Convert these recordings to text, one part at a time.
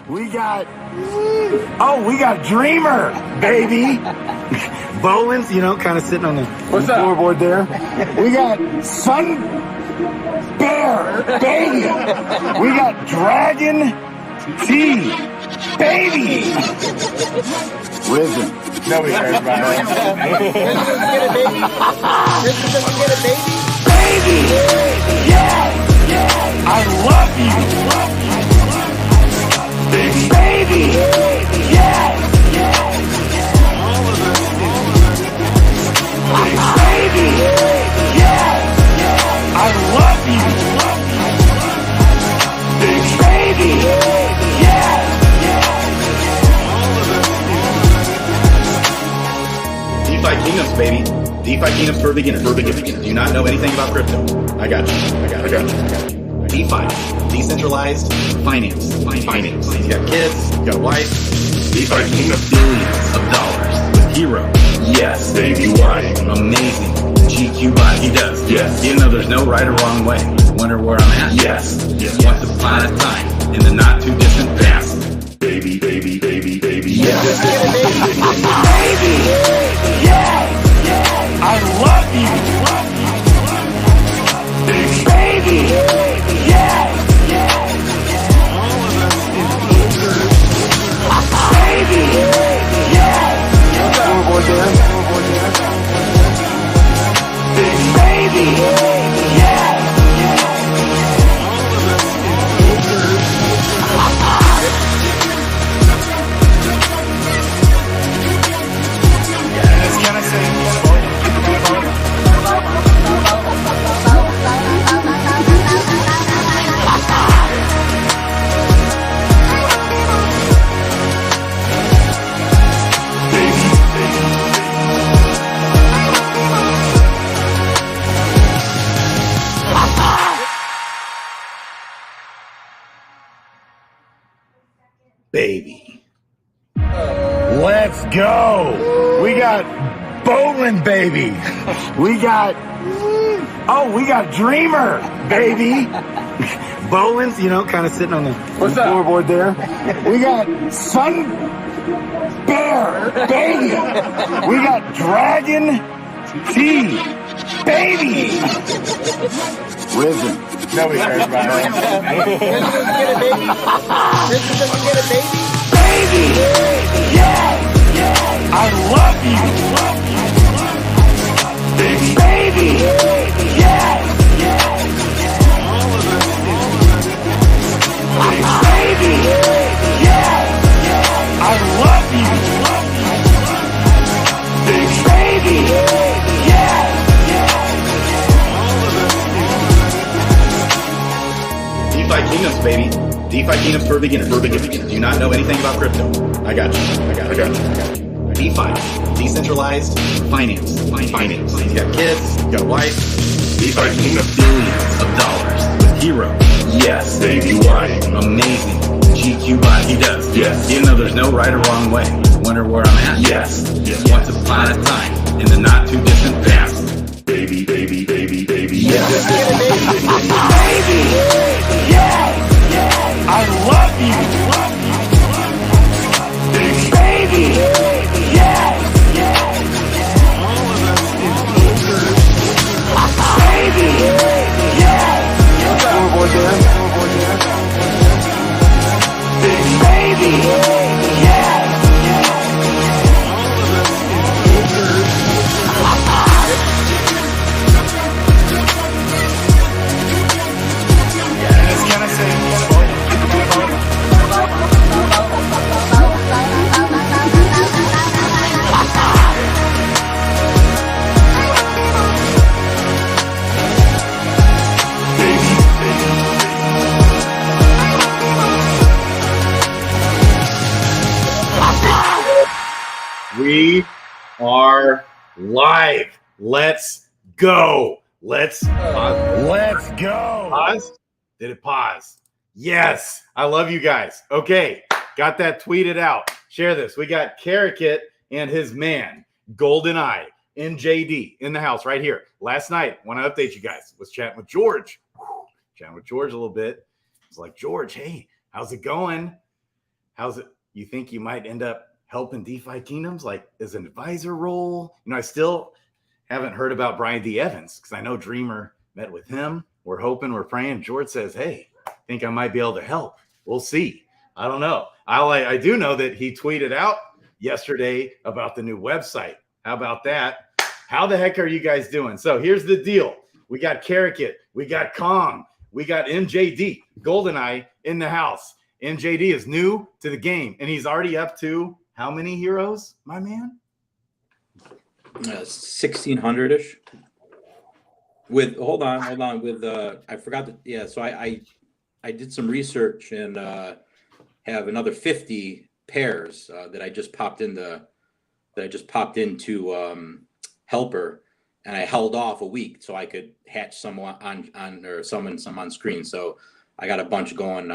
We got, we got Dreamer, baby. Bolin's, kind of sitting on the floorboard there. We got Sun Bear, baby. We got Dragon T, baby. Risen. Nobody cares about it. Risen doesn't get a baby? Baby! Yeah! I love you! Baby! Baby! Yeah! Baby! Yeah! I love you! Baby! Yeah! DeFi Kingdoms, baby. DeFi Kingdoms for beginners. Do you not know anything about crypto? I got you. DeFi, decentralized finance. You got kids, you got a wife. DeFi Kingdoms, billions of dollars with Hero. Yes, baby, why? Amazing. GQ bot, he does. Yes. You know there's no right or wrong way. Wonder where I'm at? Yes. Once upon a time, in the not too distant past. Baby, yes. Baby! Yeah! I love you! Baby! Yeah! Baby! Yeah! Floorboard there. Baby! Yeah! Baby. Let's go. We got Bolin, baby. We got, we got Dreamer, baby. Bolin's, kind of sitting on the floorboard there. We got Sun Bear, baby. We got Dragon T, baby. Risen. Nobody cares about it. Risen doesn't get a baby? Baby! Yeah! I love you! Baby! Yeah! Baby! Yeah! I love you! Baby! Yeah! DeFi Kingdoms, baby. DeFi Kingdoms for beginners. Do you not know anything about crypto? I got you. DeFi, decentralized finance. You got kids, you got a wife. DeFi Kingdoms, billions of dollars with Hero. Yes, baby, why? Amazing. GQ bot, he does. Yes. You know there's no right or wrong way. Wonder where I'm at? Yes. Once upon a time, in the not too distant past. Baby, yes. Baby! Yeah! I love you! Baby! Yeah! Baby! Yeah! Floorboard there. Baby! Yeah! We are live. Let's go. Let's go. Pause. Did it pause? Yes. I love you guys. Okay. Got that tweeted out. Share this. We got Keraket and his man, Golden Eye, NJD in the house right here. Last night, want to update you guys, was chatting with George. Chatting with George a little bit. It's like, George, hey, how's it going? how's it? You think you might end up helping DeFi Kingdoms, like as an advisor role? I still haven't heard about Brian D. Evans because I know Dreamer met with him. We're hoping, we're praying. George says, hey, I think I might be able to help. We'll see. I don't know. I do know that he tweeted out yesterday about the new website. How about that? How the heck are you guys doing? So here's the deal. We got Keraket. We got Kong. We got MJD, GoldenEye in the house. MJD is new to the game, and he's already up to how many heroes, my man? 1,600-ish. With hold on. With I forgot that. Yeah, so I did some research and have another 50 pairs that I just popped into Helper, and I held off a week so I could hatch some on or summon some on screen. So I got a bunch going.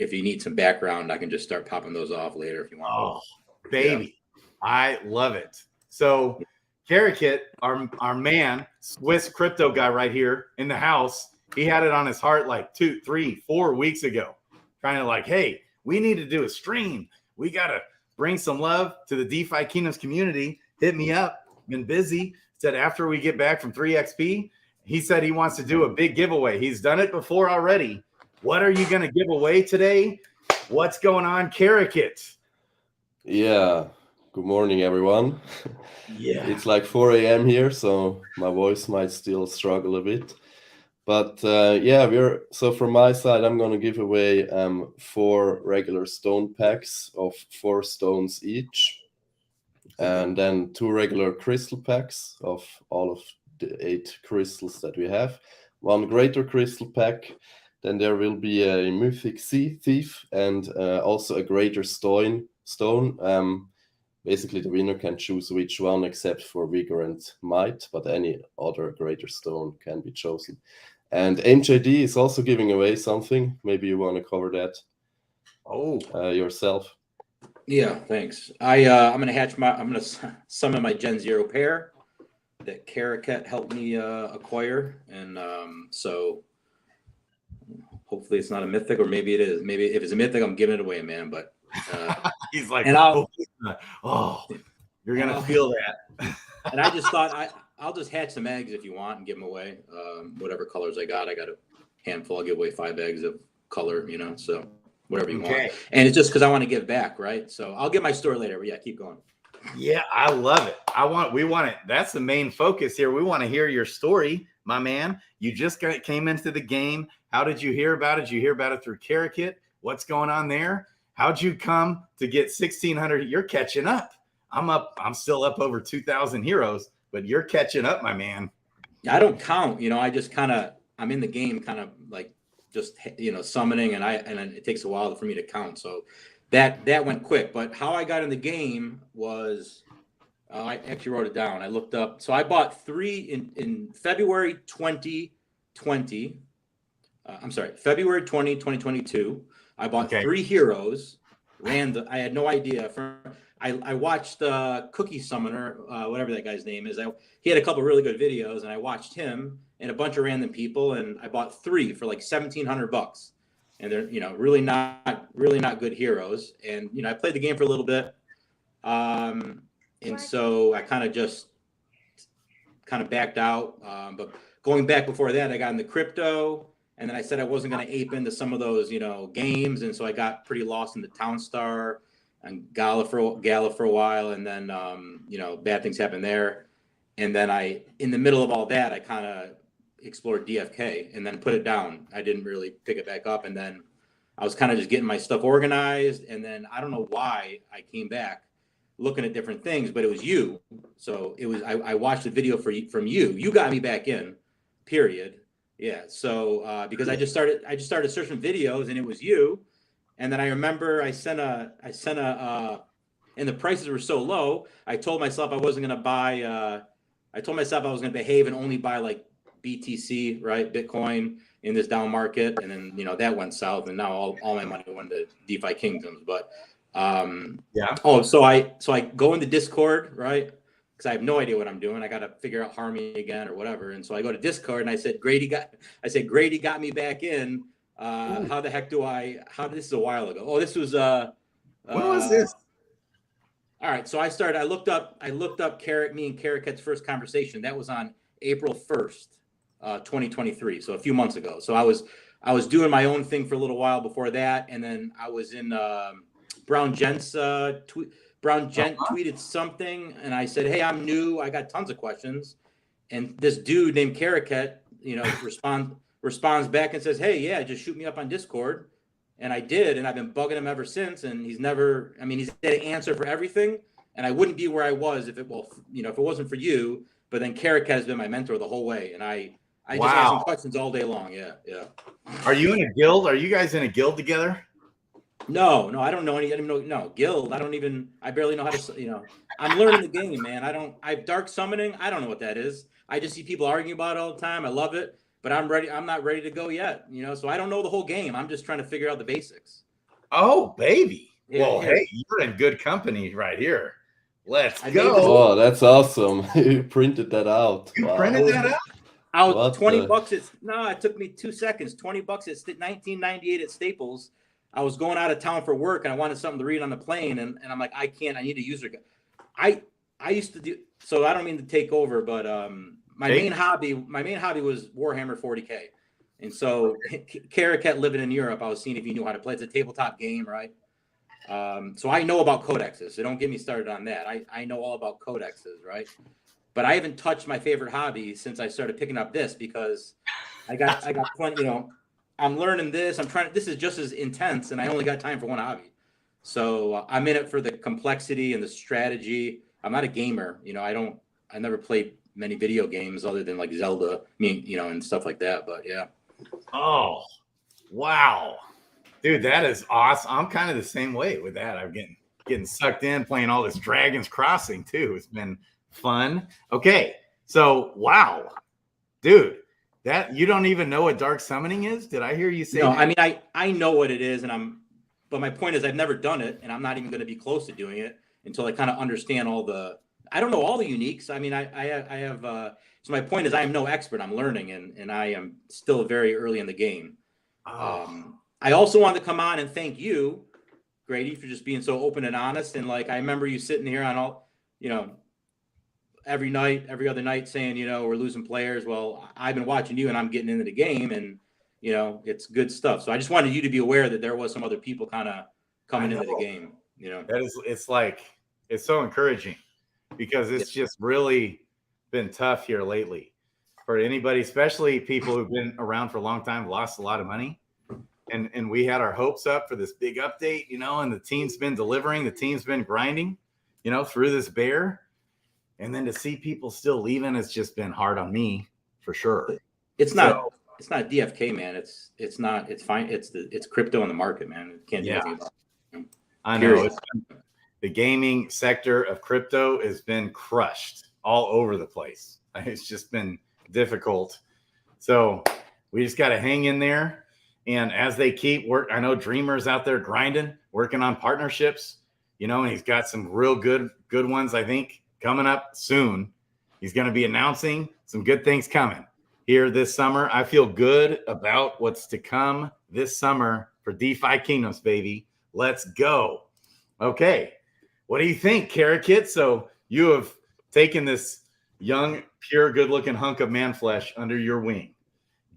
If you need some background, I can just start popping those off later if you want. Oh, baby, yeah. I love it. So Keraket, our man, Swiss crypto guy right here in the house, he had it on his heart like 2, 3, 4 weeks ago, kind of like, hey, we need to do a stream. We got to bring some love to the DeFi Kingdoms community. Hit me up. Been busy. Said after we get back from 3XP, he said he wants to do a big giveaway. He's done it before already. What are you going to give away today? What's going on, Keraket? Yeah. Good morning, everyone. Yeah. It's like 4 a.m. here, so my voice might still struggle a bit. But so from my side, I'm going to give away 4 regular stone packs of 4 stones each. And then 2 regular crystal packs of all of the 8 crystals that we have. 1 greater crystal pack. Then there will be a Mythic Sea Thief and also a greater stone. Basically, the winner can choose which one except for Vigor and Might, but any other greater stone can be chosen. And MJD is also giving away something. Maybe you want to cover that yourself. Yeah, thanks. I'm gonna summon my Gen 0 pair that Keraket helped me acquire, and so hopefully it's not a mythic, or maybe it is. Maybe if it's a mythic, I'm giving it away, man. But he's like, and you're gonna feel that. And I just thought I'll just hatch some eggs if you want and give them away. Whatever colors I got a handful. I'll give away 5 eggs of color, so whatever you want. And it's just because I want to give back, right? So I'll get my story later, but yeah, keep going. Yeah, I love it. We want it. That's the main focus here. We want to hear your story, my man. You just came into the game. How did you hear about it? Did you hear about it through Keraket? What's going on there? How'd you come to get 1,600? You're catching up. I'm still up over 2,000 heroes, but you're catching up, my man. I don't count, I just I'm in the game kind of like just, summoning, and it takes a while for me to count. So that went quick. But how I got in the game was, I actually wrote it down. I looked up. So I bought 3 in February 2020. February 2022. I bought 3 heroes. I had no idea. I watched Cookie Summoner, whatever that guy's name is. He had a couple really good videos, and I watched him and a bunch of random people, and I bought 3 for like $1,700. And they're really not good heroes. And I played the game for a little bit, and so I kind of backed out. But going back before that, I got into crypto. And then I said I wasn't going to ape into some of those, games. And so I got pretty lost in the Townstar and Gala for a while. And then, bad things happened there. And then in the middle of all that, I kind of explored DFK and then put it down. I didn't really pick it back up. And then I was kind of just getting my stuff organized. And then I don't know why I came back looking at different things, but it was you. So it was, I watched the video from you. You got me back in, period. Yeah. So because I just started searching videos, and it was you. And then I remember I sent a and the prices were so low. I told myself I wasn't going to buy. I told myself I was going to behave and only buy like BTC, right, Bitcoin in this down market. And then that went south, and now all my money went to DeFi Kingdoms. But yeah. Oh, so I go into Discord, right? Because I have no idea what I'm doing. I got to figure out Harmony again or whatever. And so I go to Discord, and I said, Grady got me back in. How the heck do I? This is a while ago. Oh, this was When was this? All right, so I looked up me and Keraket's first conversation. That was on April 1st, 2023. So a few months ago. So I was doing my own thing for a little while before that, and then I was in Brown Gent's tweeted something, and I said, "Hey, I'm new. I got tons of questions." And this dude named Keraket, responds back and says, "Hey, yeah, just shoot me up on Discord." And I did, and I've been bugging him ever since. And he's never, he's had an answer for everything. And I wouldn't be where I was if it wasn't for you. But then Keraket has been my mentor the whole way. And I just ask him questions all day long. Yeah. Are you in a guild? Are you guys in a guild together? No, I don't know any. I don't know. No, guild. I barely know how to, I'm learning the game, man. I've dark summoning. I don't know what that is. I just see people arguing about it all the time. I love it. But I'm ready. I'm not ready to go yet, so I don't know the whole game. I'm just trying to figure out the basics. Oh, baby. Yeah, well, yeah. Hey, you're in good company right here. Let's I go. Oh, that's awesome. You printed that out. You Wow. printed that out? I was What $20. It took me 2 seconds. $20 at 1998 at Staples. I was going out of town for work and I wanted something to read on the plane, and I'm like, I can't. I need a user guide. I used to do so. I don't mean to take over, but my main hobby was Warhammer 40K. And so Keraket living in Europe, I was seeing if he knew how to play. It's a tabletop game, right? So I know about codexes. So don't get me started on that. I know all about codexes, right? But I haven't touched my favorite hobby since I started picking up this, because I got plenty, I'm learning this. This is just as intense, and I only got time for one hobby. So I'm in it for the complexity and the strategy. I'm not a gamer. I never played many video games other than like Zelda, and stuff like that. But yeah. Oh, wow. Dude, that is awesome. I'm kind of the same way with that. I'm getting sucked in playing all this Dragon's Crossing too. It's been fun. Okay. So, wow. Dude, that you don't even know what dark summoning is? Did I hear you say No, that? I know what it is, but my point is I've never done it, and I'm not even going to be close to doing it until I kind of understand I don't know all the uniques. I have so my point is I am no expert. I'm learning, and I am still very early in the game. I also wanted to come on and thank you, Grady, for just being so open and honest. And I remember you sitting here on all, every other night saying, we're losing players. Well, I've been watching you and I'm getting into the game, and, it's good stuff. So I just wanted you to be aware that there was some other people kind of coming into the game, It's so encouraging, because it's just really been tough here lately for anybody, especially people who've been around for a long time, lost a lot of money. And we had our hopes up for this big update, and the team's been delivering, the team's been grinding, through this bear. And then to see people still leaving, it's just been hard on me for sure. It's not DFK, man. It's fine. It's crypto in the market, man. It can't do anything about it. I know. The gaming sector of crypto has been crushed all over the place. It's just been difficult. So we just got to hang in there. And as they keep work, I know Dreamer's out there grinding, working on partnerships, and he's got some real good ones, I think, coming up soon. He's going to be announcing some good things coming here this summer. I feel good about what's to come this summer for DeFi Kingdoms, baby. Let's go. Okay. What do you think, Keraket? So you have taken this young, pure, good-looking hunk of man flesh under your wing,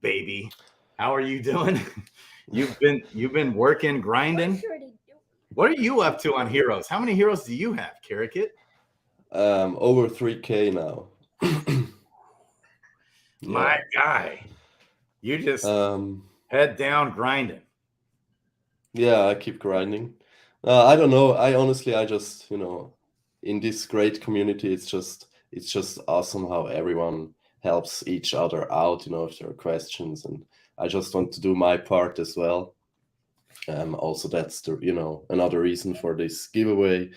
baby. How are you doing? You've been working, grinding. What are you up to on heroes? How many heroes do you have, Keraket? Over 3K now. My guy, you just head down grinding. Yeah, I keep grinding. I don't know. I just, in this great community, it's just awesome how everyone helps each other out, if there are questions, and I just want to do my part as well. Also, that's another reason for this giveaway.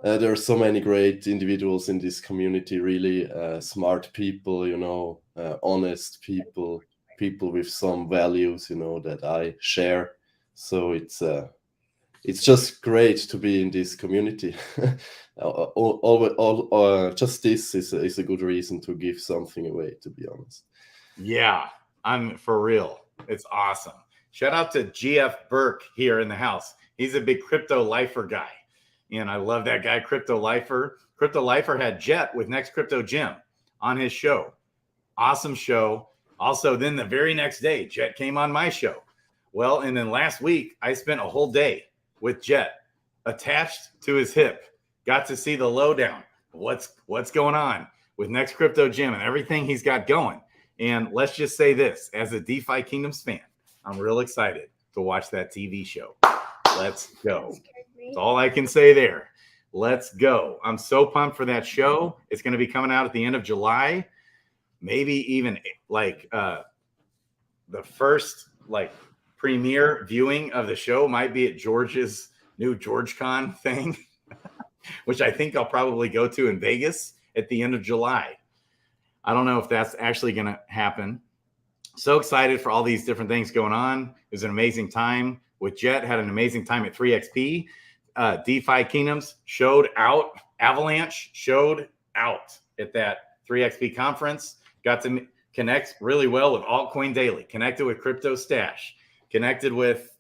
There are so many great individuals in this community, really smart people, honest people with some values, that I share. So it's just great to be in this community. Just this is a good reason to give something away, to be honest. Yeah, I'm for real. It's awesome. Shout out to GF Burke here in the house. He's a big crypto lifer guy. And I love that guy, Crypto Lifer. Crypto Lifer had Jet with Next Crypto Jim on his show. Awesome show. Also, then the very next day, Jet came on my show. Well, and then last week, I spent a whole day with Jet attached to his hip. Got to see the lowdown. What's going on with Next Crypto Jim and everything he's got going. And let's just say this, as a DeFi Kingdoms fan, I'm real excited to watch that TV show. Let's go. That's all I can say there. Let's go. I'm so pumped for that show. It's going to be coming out at the end of July. Maybe even like the first like premiere viewing of the show might be at George's new GeorgeCon thing, which I think I'll probably go to in Vegas at the end of July. I don't know if that's actually going to happen. So excited for all these different things going on. It was an amazing time with Jet. Had an amazing time at 3XP. DeFi Kingdoms showed out. Avalanche showed out at that 3XP conference. Got to connect really well with Altcoin Daily. Connected with Crypto Stash. Connected with,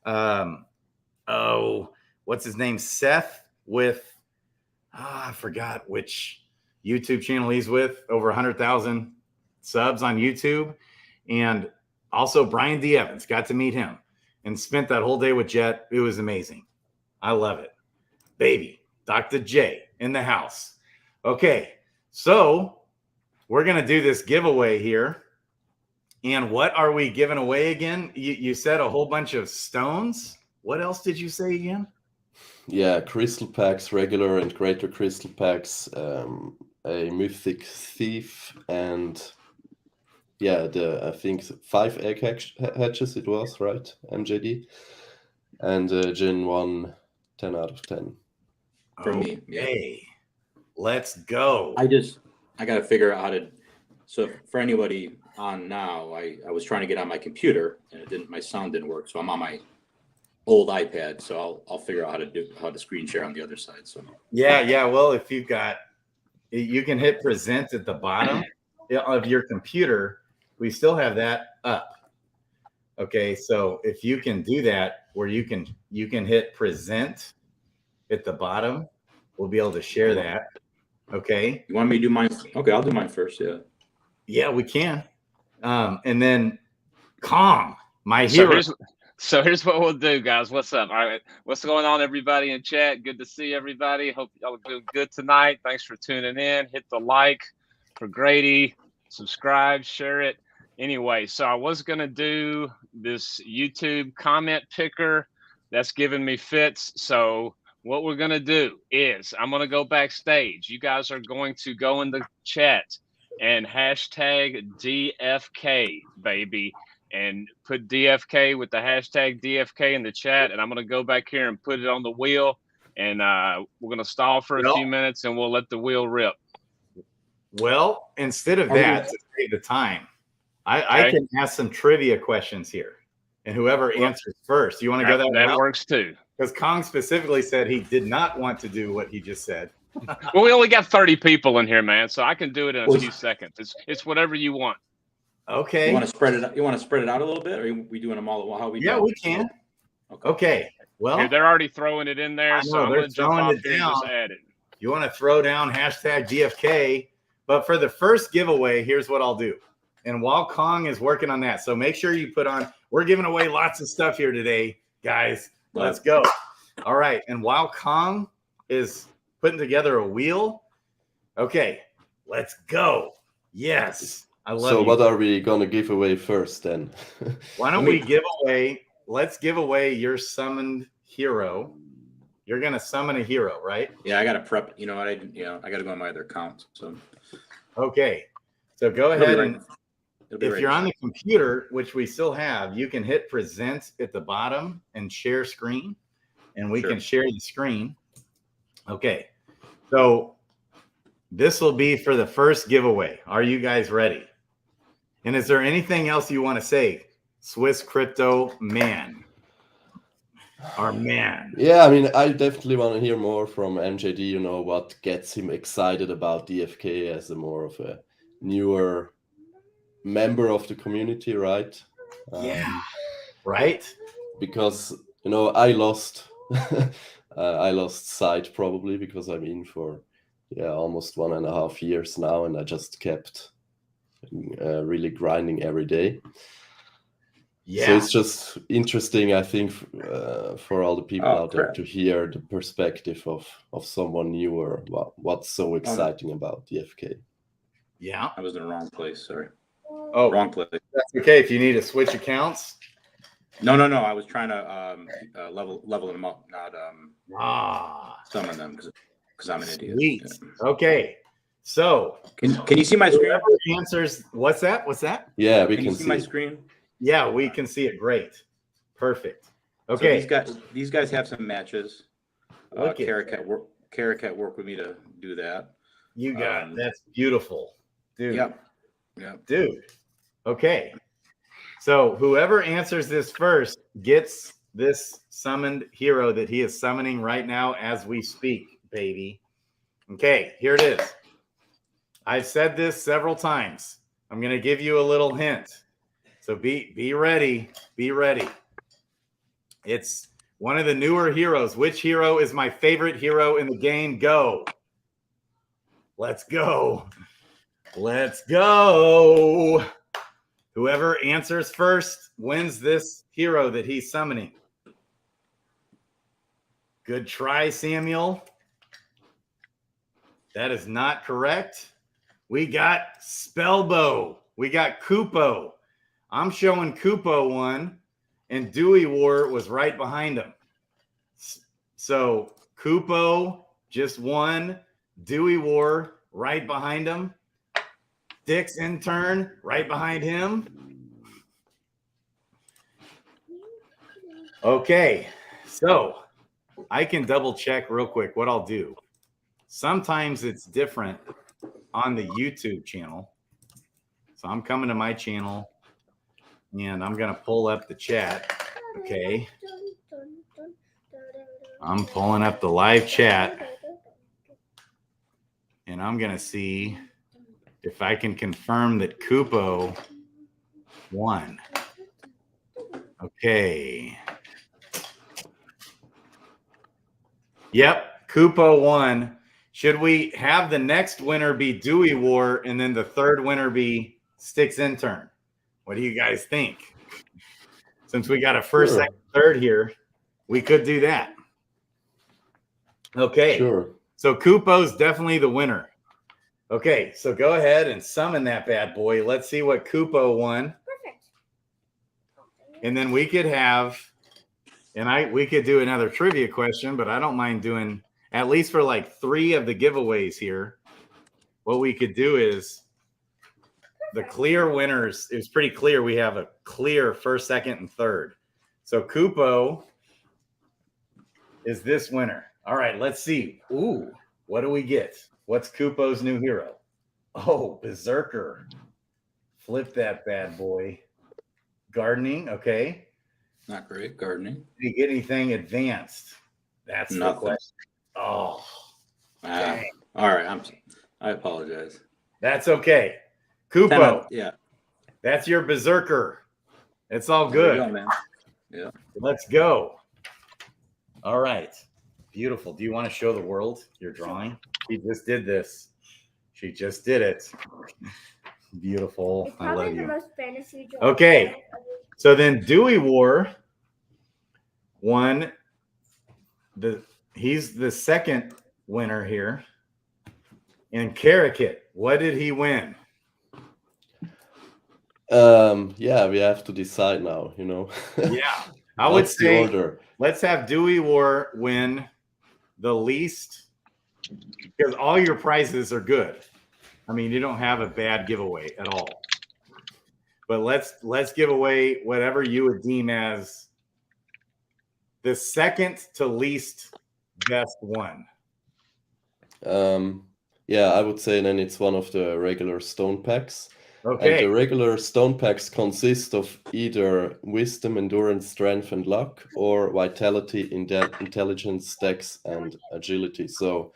what's his name? Seth with, I forgot which YouTube channel he's with. Over 100,000 subs on YouTube. And also Brian D. Evans. Got to meet him and spent that whole day with Jet. It was amazing. I love it. Baby, Dr. J in the house. Okay, so we're going to do this giveaway here. And what are we giving away again? You said a whole bunch of stones. What else did you say again? Yeah, crystal packs, regular and greater crystal packs, a Mythic Thief, and yeah, I think 5 egg hatches it was, right? MJD. And Jin 1, 10 out of 10. For me. Hey, let's go. I got to figure out how to. So for anybody on now, I was trying to get on my computer and my sound didn't work. So I'm on my old iPad. So I'll figure out how to screen share on the other side. So yeah. Well, if you can hit present at the bottom of your computer. We still have that up. Okay, so if you can do that, where you can hit present at the bottom, we'll be able to share that. Okay. You want me to do mine? Okay, I'll do mine first. Yeah. Yeah, we can. And then Kong, my hero. So here's what we'll do, guys. What's up? All right, what's going on, everybody in chat? Good to see everybody. Hope y'all are doing good tonight. Thanks for tuning in. Hit the like for Grady. Subscribe, share it. Anyway, so I was going to do this YouTube comment picker that's giving me fits. So what we're going to do is I'm going to go backstage. You guys are going to go in the chat and hashtag DFK, baby, and put DFK with the hashtag DFK in the chat. And I'm going to go back here and put it on the wheel. And we're going to stall for a few minutes and we'll let the wheel rip. Well, instead of that, to save the time, I can ask some trivia questions here, and whoever answers first. You want to go that route? That works too. Because Kong specifically said he did not want to do what he just said. Well, we only got 30 people in here, man, so I can do it in a few seconds. It's whatever you want. Okay. You want to spread it? You want to spread it out a little bit, or are we doing them all? How we? Yeah, we can. Okay. Well, here, they're already throwing it in there, so I'm going to jump off here and just add it. You want to throw down hashtag DFK, but for the first giveaway, here's what I'll do. And while Kong is working on that, so make sure you put on, we're giving away lots of stuff here today, guys. Let's go. All right. And while Kong is putting together a wheel, okay, let's go. Yes. I love So you. what are we going to give away first then? Why don't we give away, let's give away your summoned hero. You're going to summon a hero, right? Yeah, I got to prep. You know what? I got to go on my other account. So, okay. So go ahead and if you're on the the computer, which we still have, you can hit present at the bottom and share screen, and we can share the screen. Okay. So this will be for the first giveaway. Are you guys ready? And is there anything else you want to say, Swiss Crypto Man? Our man. Yeah, I mean, I definitely want to hear more from MJD, you know, what gets him excited about DFK as a more of a newer member of the community, right? Yeah. right? Because I lost I lost sight probably because I'm in for almost 1.5 years now, and I just kept really grinding every day. Yeah. So it's just interesting, I think, for all the people out there to hear the perspective of someone newer. What's so exciting about DFK? Yeah. I was in the wrong place. Sorry. Oh, Wrong place. that's okay if you need to switch accounts. No. I was trying to level them up, not summon them because I'm an idiot. Sweet. Yeah. Okay. So can you see my screen? whoever answers, what's that? Yeah, we Can you see my screen? Yeah, we can see it. Great. Perfect. Okay. So these guys have some matches. Look at Keraket worked with me to do that. you got it. That's beautiful, dude. Yep. Dude. Okay. So whoever answers this first gets this summoned hero that he is summoning right now as we speak, baby. Okay, here it is. I've said this several times. I'm going to give you a little hint. So be ready. Be ready. It's one of the newer heroes. Which hero is my favorite hero in the game? Go. Let's go. Let's go. Whoever answers first wins this hero that he's summoning. Good try, Samuel. That is not correct. We got Spellbow. We got Kupo. I'm showing Kupo one, and Dewey War was right behind him. So Kupo just won. Dewey War right behind him. Dick's intern right behind him. Okay, so I can double check real quick what I'll do. Sometimes it's different on the YouTube channel. So I'm coming to my channel and I'm going to pull up the chat. Okay. I'm pulling up the live chat and I'm going to see if I can confirm that Kupo won. Okay. Yep, Kupo won. Should we have the next winner be Dewey War and then the third winner be Sticks Intern? What do you guys think? Since we got a first, second, third here, we could do that. Okay. Sure. So Kupo's definitely the winner. Okay, so go ahead and summon that bad boy. Let's see what Kupo won. Perfect. And then we could have, we could do another trivia question, but I don't mind doing at least for like 3 of the giveaways here. What we could do is the clear winners. It was pretty clear. We have a clear first, second, and third. So Kupo is this winner. All right, let's see. Ooh, what do we get? What's Kupo's new hero? Oh, Berserker. Flip that bad boy. Gardening, okay. Not great. Gardening. Did he get anything advanced? That's nothing. The question. Oh. All right. I apologize. That's okay. Kupo. Yeah. That's your Berserker. It's all There good. you go, man. Yeah. Let's go. All right. Beautiful. Do you want to show the world your drawing? She just did this. She just did it. Beautiful. It's I love probably the you. most fantasy drawing. Okay. So then Dewey War won. He's the second winner here. And Keraket, what did he win? Yeah, we have to decide now, Yeah. I would What's the say order? let's have Dewey War win the least, because all your prizes are good. I mean, you don't have a bad giveaway at all. But let's give away whatever you would deem as the second to least best one. Yeah, I would say then it's one of the regular stone packs. Okay. And the regular stone packs consist of either wisdom, endurance, strength, and luck, or vitality, intelligence, dex, and agility. So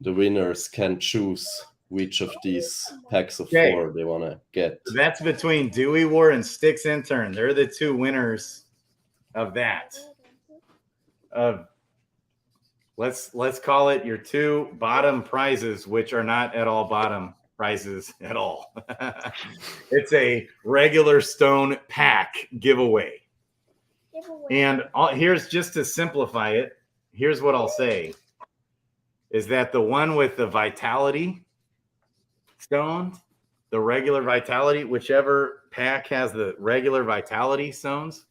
the winners can choose which of these packs of 4 they want to get. That's between Dewey War and Sticks Intern. They're the 2 winners of that. Let's call it your 2 bottom prizes, which are not at all bottom prizes at all. It's a regular stone pack giveaway. And here's, just to simplify it, here's what I'll say, is that the one with the vitality stone, the regular vitality, whichever pack has the regular vitality stones,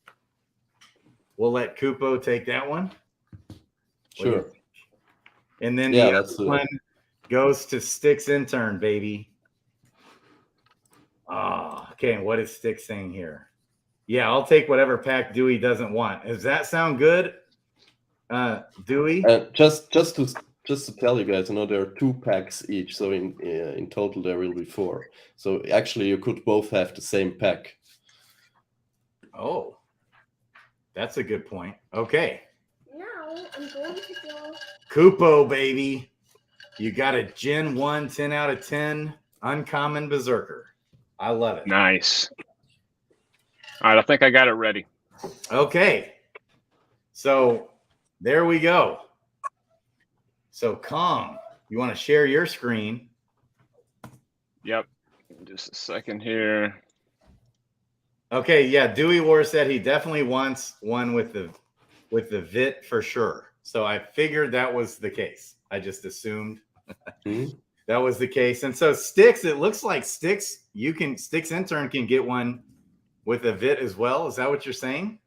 we'll let Kupo take that one. Sure. And then Yeah, the that's other one goes to Sticks Intern, baby. Okay. What is Sticks saying here? Yeah, I'll take whatever pack Dewey doesn't want. Does that sound good, Dewey? Just to tell you guys, there are 2 packs each, so in total there will be 4. So actually, you could both have the same pack. Oh, that's a good point. Okay. Now I'm going to go. Kupo, baby. You got a Gen 1 10 out of 10 uncommon berserker. I love it. Nice. All right, I think I got it ready. Okay. So there we go. So Kong, you want to share your screen? Yep. Just a second here. Okay, yeah. Dewey War said he definitely wants one with the VIT for sure. So I figured that was the case. I just assumed that was the case. And so Sticks, it looks like Sticks Intern can get one with a VIT as well. Is that what you're saying?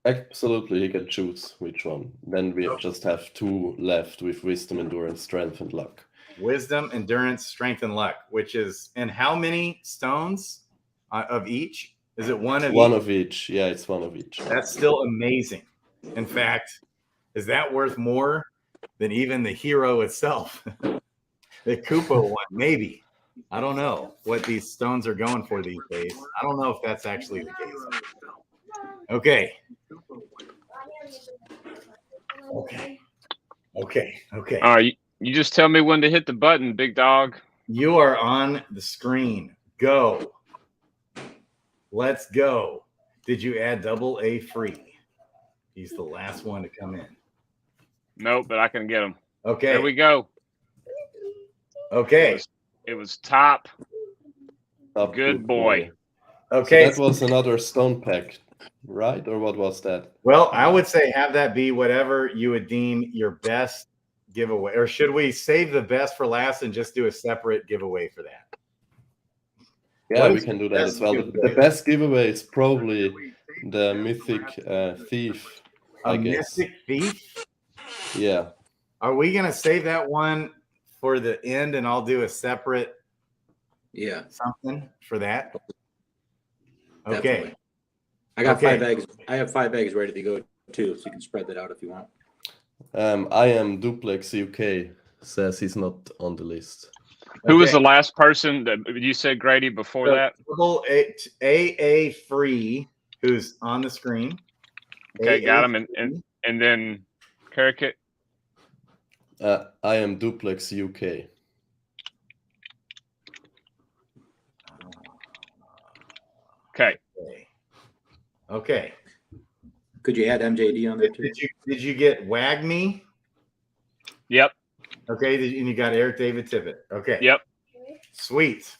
Absolutely, you can choose which one. Then we just have 2 left with Wisdom, Endurance, Strength, and Luck. Wisdom, Endurance, Strength, and Luck, which is, and how many stones of each? Is it one of each? One of each. Yeah, it's one of each. That's still amazing. In fact, is that worth more than even the hero itself? The Kupo one, maybe. I don't know what these stones are going for these days. I don't know if that's actually the case. Okay. Okay. All right, you just tell me when to hit the button, big dog. You are on the screen. Go. Let's go. Did you add double A free? He's the last one to come in. Nope, but I can get him. Okay. There we go. Okay. It was top. Top Good boy. Okay. So that was another stone pack, right? Or what was that? Well, I would say have that be whatever you would deem your best giveaway. Or should we save the best for last and just do a separate giveaway for that? Yeah, we can do that as well. The best giveaway is probably the Mythic Thief, I guess. Mythic Thief? Yeah. Are we going to save that one for the end and I'll do a separate something for that? Okay. Definitely. I got 5 eggs. I have 5 eggs ready to go too, so you can spread that out if you want. I am Duplex UK says he's not on the list. Who was the last person that you said, Grady, before that? Double AA free, who's on the screen. Okay, got him. And then Keraket. I am Duplex UK. Okay. Could you add MJD on there too? Did you get Wag Me? Yep. Okay, and you got Eric David Tippett. Okay. Yep. Sweet.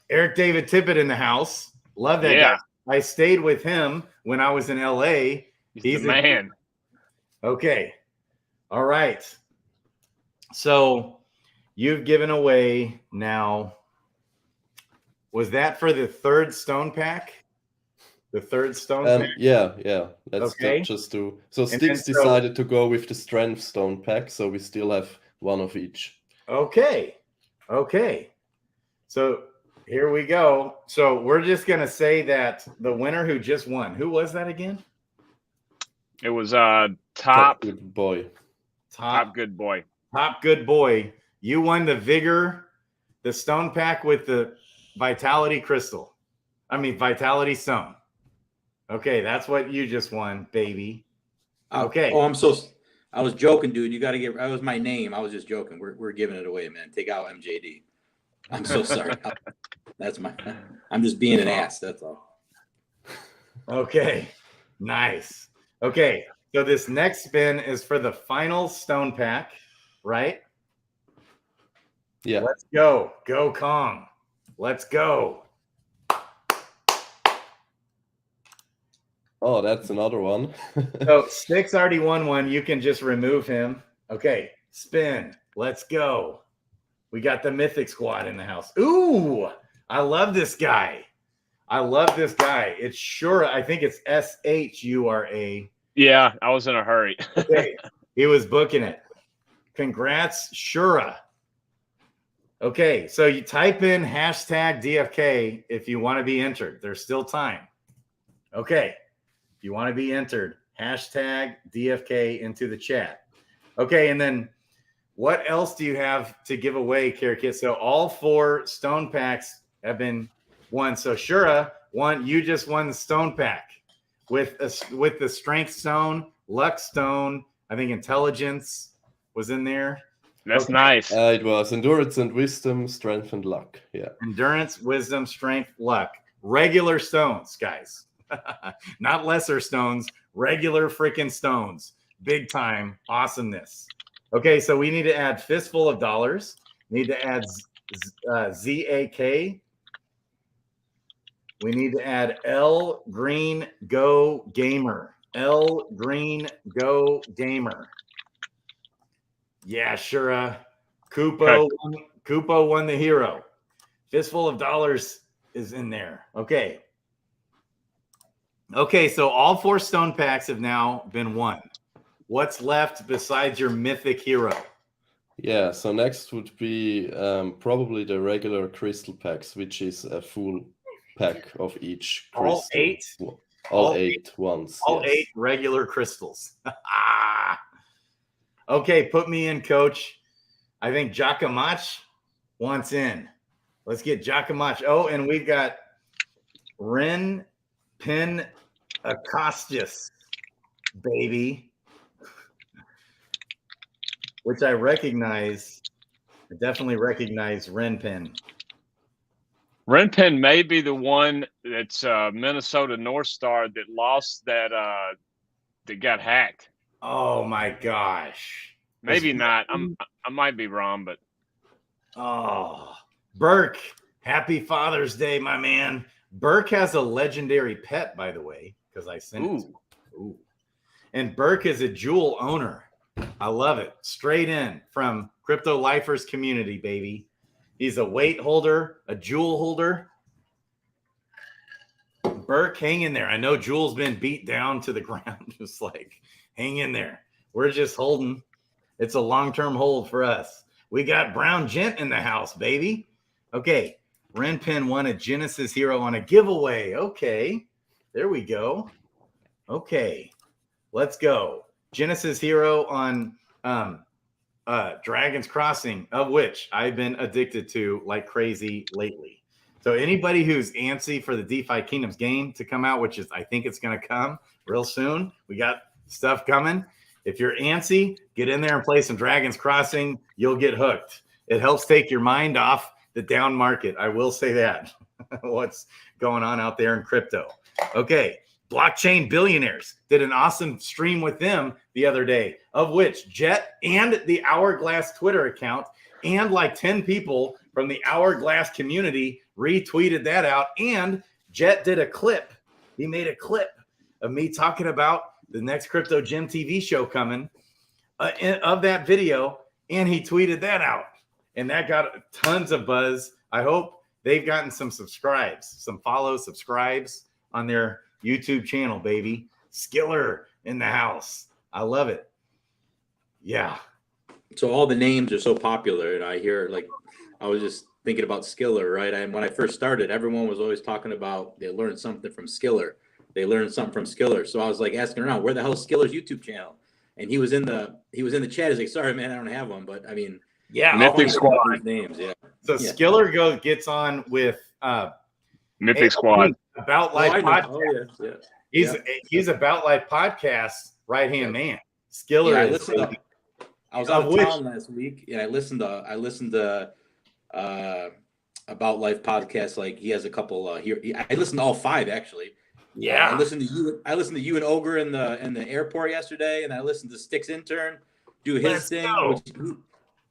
Eric David Tippett in the house. Love that guy. I stayed with him when I was in LA. He's the man. Okay. All right. So you've given away now. Was that for the 3rd stone pack? The 3rd stone pack? Yeah. Let's just do. So Sticks decided to go with the Strength stone pack, so we still have one of each. Okay. So here we go. So we're just going to say that the winner who just won, who was that again? It was Top Good Boy. Top Good Boy. Top Good Boy. You won the Vigor, the stone pack with the Vitality Crystal. Vitality Stone. Okay, that's what you just won, baby. Okay. I was joking, dude. You got to that was my name. I was just joking. We're giving it away, man. Take out MJD. I'm so sorry. I'm just being an ass. That's all. Okay. Nice. Okay, so this next spin is for the final stone pack, right? Yeah. Let's go. Go Kong. Let's go. Oh, that's another one. So 6 already won one. You can just remove him. Okay, spin. Let's go. We got the Mythic squad in the house. Ooh, I love this guy. I love this guy. It's Shura. I think it's Shura. Yeah, I was in a hurry. Okay, he was booking it. Congrats, Shura. Okay, so you type in hashtag DFK if you want to be entered. There's still time. Okay, if you want to be entered, hashtag DFK into the chat. Okay, and then what else do you have to give away, Keraket? So all 4 stone packs have been won. So Shura won. You just won the stone pack with the strength stone, luck stone. I think intelligence was in there. That's nice. It was endurance and wisdom, strength and luck. Yeah. Endurance, wisdom, strength, luck. Regular stones, guys. Not lesser stones. Regular freaking stones. Big time awesomeness. Okay, so we need to add fistful of dollars. Need to add ZAK. We need to add L Green Go Gamer. L Green Go Gamer. Yeah, Shura. Kupo won the hero. Fistful of dollars is in there. Okay. Okay, so all 4 stone packs have now been won. What's left besides your Mythic hero? Yeah, so next would be probably the regular crystal packs, which is a full pack of each crystal. All 8? All 8 ones. All yes. 8 regular crystals. Okay, put me in, coach. I think Jakamach wants in. Let's get Jakamach. Oh, and we've got Ren Pin Acostus, baby. Which I recognize. I definitely recognize Renpin. Renpin may be the one that's Minnesota North Star that lost that got hacked. Oh my gosh. Maybe not. I might be wrong, but Burke, happy Father's Day, my man. Burke has a legendary pet, by the way, because I sent it to him. Ooh. And Burke is a jewel owner. I love it. Straight in from Crypto Lifers community, baby. He's a weight holder, a jewel holder. Burke, hang in there. I know Jewel's been beat down to the ground. Just like, hang in there. We're just holding. It's a long-term hold for us. We got Brown Gent in the house, baby. Okay. Renpin won a Genesis hero on a giveaway. Okay. There we go. Okay. Let's go. Genesis hero on Dragon's Crossing, of which I've been addicted to like crazy lately. So anybody who's antsy for the DeFi Kingdoms game to come out, which is I think it's going to come real soon. We got stuff coming. If you're antsy, get in there and play some Dragon's Crossing. You'll get hooked. It helps take your mind off the down market. I will say that. What's going on out there in crypto. Okay. Blockchain Billionaires did an awesome stream with them the other day, of which Jet and the Hourglass Twitter account and like 10 people from the Hourglass community retweeted that out. And Jet did a clip. He made a clip of me talking about the next Crypto Gym TV show coming of that video. And he tweeted that out. And that got tons of buzz. I hope they've gotten some subscribes, some follows, subscribes on their YouTube channel, baby. Skiller in the house. I love it. Yeah. So all the names are so popular, and I hear, like, I was just thinking about Skiller, right? And when I first started, everyone was always talking about they learned something from Skiller. They learned something from Skiller. So I was like asking around, where the hell is Skiller's YouTube channel? And he was in the chat. He's like, sorry, man, I don't have one. But I mean, yeah, Mythic Squad names. Yeah. So yeah. Skiller gets on with Mythic Squad. About Life podcast. Yeah. He's About Life podcast right hand man. Skiller is. I was out of town last week, and I listened to About Life podcast. Like he has a couple here. I listened to all 5 actually, Yeah. I listened to you. I listened to you and Ogre in the airport yesterday, and I listened to Sticks Intern do his Let's thing. go.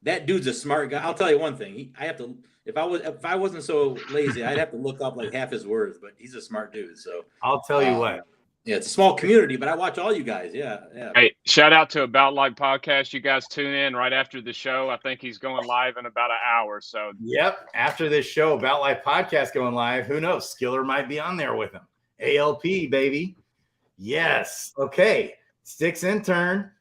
That dude's a smart guy. I'll tell you one thing. I have to. If I wasn't so lazy, I'd have to look up like half his words. But he's a smart dude. So I'll tell you what. Yeah, it's a small community, but I watch all you guys. Yeah. Hey, shout out to About Life Podcast. You guys tune in right after the show. I think he's going live in about an hour. So Yep. After this show, About Life Podcast going live, who knows? Skiller might be on there with him. ALP, baby. Yes. Okay. Sticks Intern.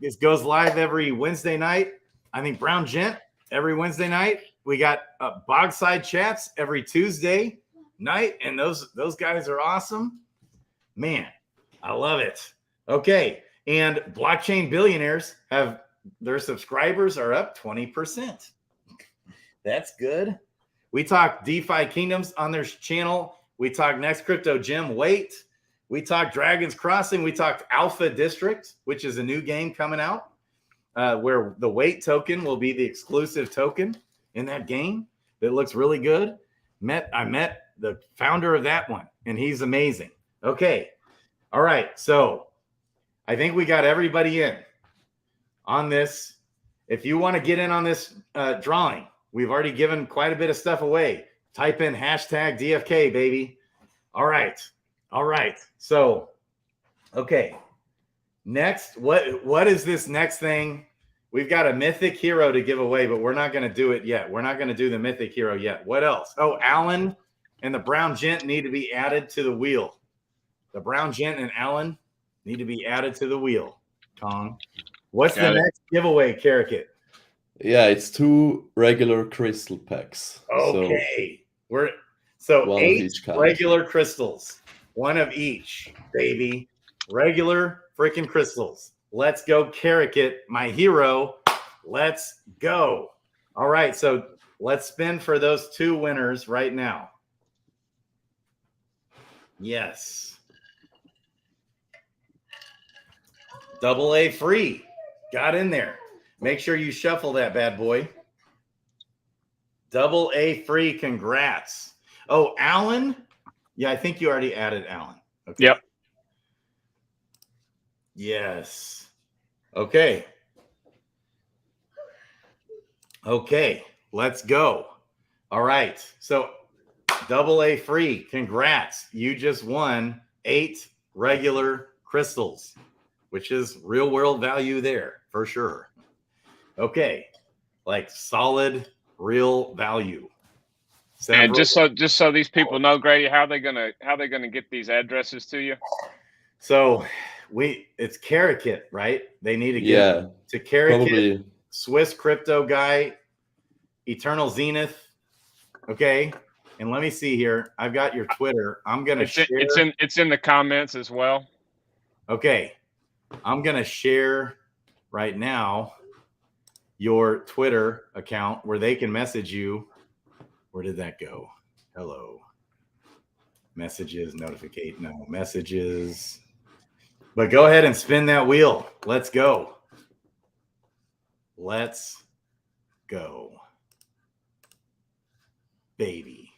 This goes live every Wednesday night. I think Brown Gent every Wednesday night. We got Bogside Chats every Tuesday night, and those guys are awesome. Man, I love it. Okay, and Blockchain Billionaires have their subscribers are up 20%. That's good. We talk DeFi Kingdoms on their channel. We talk Next Crypto Gem Wait. We talk Dragon's Crossing. We talked Alpha District, which is a new game coming out where the Wait token will be the exclusive token in that game. That looks really good. I met the founder of that one, and he's amazing. Okay. All right. So I think we got everybody in on this. If you want to get in on this drawing, we've already given quite a bit of stuff away. Type in hashtag DFK, baby. All right. All right. So, okay. Next, what is this next thing? We've got a Mythic hero to give away, but we're not going to do it yet. We're not going to do the Mythic hero yet. What else? Oh, Alan and the Brown Gent need to be added to the wheel. The Brown Gent and Alan need to be added to the wheel. Tom, what's the next giveaway, Keraket? Yeah, it's 2 regular crystal packs. Okay. So one of 8 each kind. regular crystals. 1 of each, baby. Regular freaking crystals. Let's go, Keraket, my hero. Let's go. All right, so let's spin for those 2 winners right now. Yes. AA free. Got in there. Make sure you shuffle that bad boy. AA free. Congrats. Oh, Alan. Yeah, I think you already added Alan. Okay. Yep. Yes. Okay. Okay. Let's go. All right. So AA free. Congrats. You just won 8 regular crystals, which is real world value there for sure. Okay. Like solid real value. And just so these people know, Grady, how they gonna get these addresses to you? So it's Keraket, right? They need to get to Keraket, Swiss crypto guy, Eternal Zenith. Okay. And let me see here. I've got your Twitter. I'm gonna share. It's in the comments as well. Okay. I'm gonna share right now your Twitter account where they can message you. Where did that go? Hello. Messages, notificate, no messages. But go ahead and spin that wheel. Let's go. Let's go. Baby.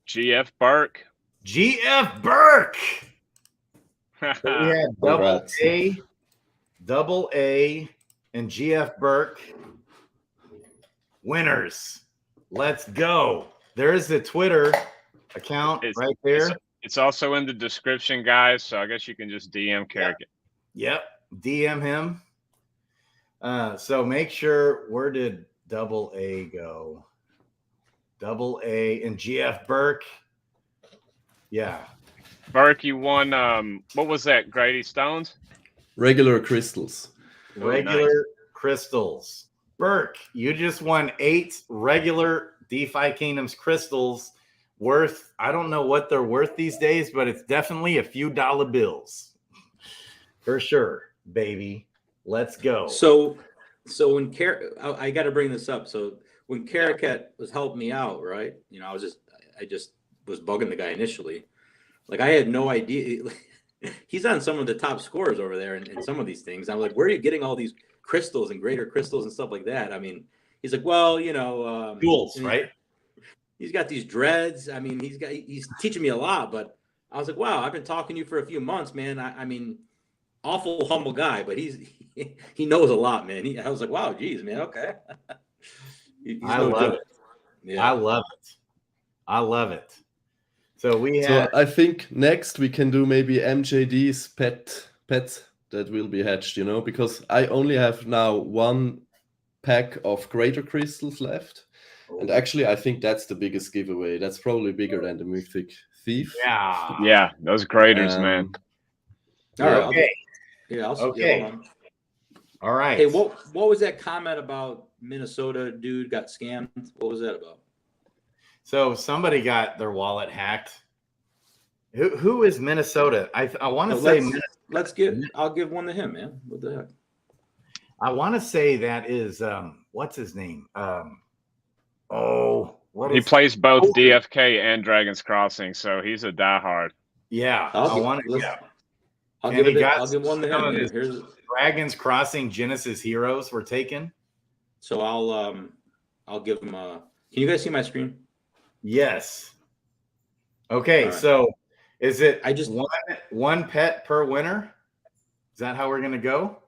GF Burke. GF Burke. So we had double A, and GF Burke. Winners. Let's go. There's the Twitter account right there. It's also in the description, guys. So I guess you can just DM Keraket. Yep. DM him. So make sure, where did double A go? Double A and GF Burke. Yeah. Burke, you won, what was that, Grady? Stones? Regular crystals. Regular crystals. Burke, you just won 8 regular DeFi Kingdoms crystals worth, I don't know what they're worth these days, but it's definitely a few dollar bills. For sure, baby. Let's go. So when I got to bring this up. So when Keraket was helping me out, right? You know, I just was bugging the guy initially. Like I had no idea. He's on some of the top scores over there in some of these things. I'm like, where are you getting all these crystals and greater crystals and stuff like that? I mean, he's like, well, you know, Jewels, right? He's got these dreads. I mean, he's teaching me a lot, but I was like, wow, I've been talking to you for a few months, man. I mean, awful humble guy, but he knows a lot, man. I was like, wow, geez, man, okay. I love it. Yeah. I love it. I love it. So we So have. I think next we can do maybe MJD's pets that will be hatched, you know, because I only have now 1 pack of greater crystals left. And actually, I think that's the biggest giveaway. That's probably bigger than the Mythic Thief. Yeah. Yeah, those graders, man. All right. Okay. Okay. Okay. All right. Hey, what was that comment about Minnesota dude got scammed? What was that about? So somebody got their wallet hacked. Who is Minnesota? I want to say. I'll give one to him, man. What the heck? I want to say that is what's his name? He plays both DFK and Dragon's Crossing, so he's a diehard. Yeah, I'll give one to him. Here's Dragon's Crossing Genesis Heroes were taken. So I'll give him a. Can you guys see my screen? Yes. Okay, right. so is it I just one pet per winner? Is that how we're gonna go?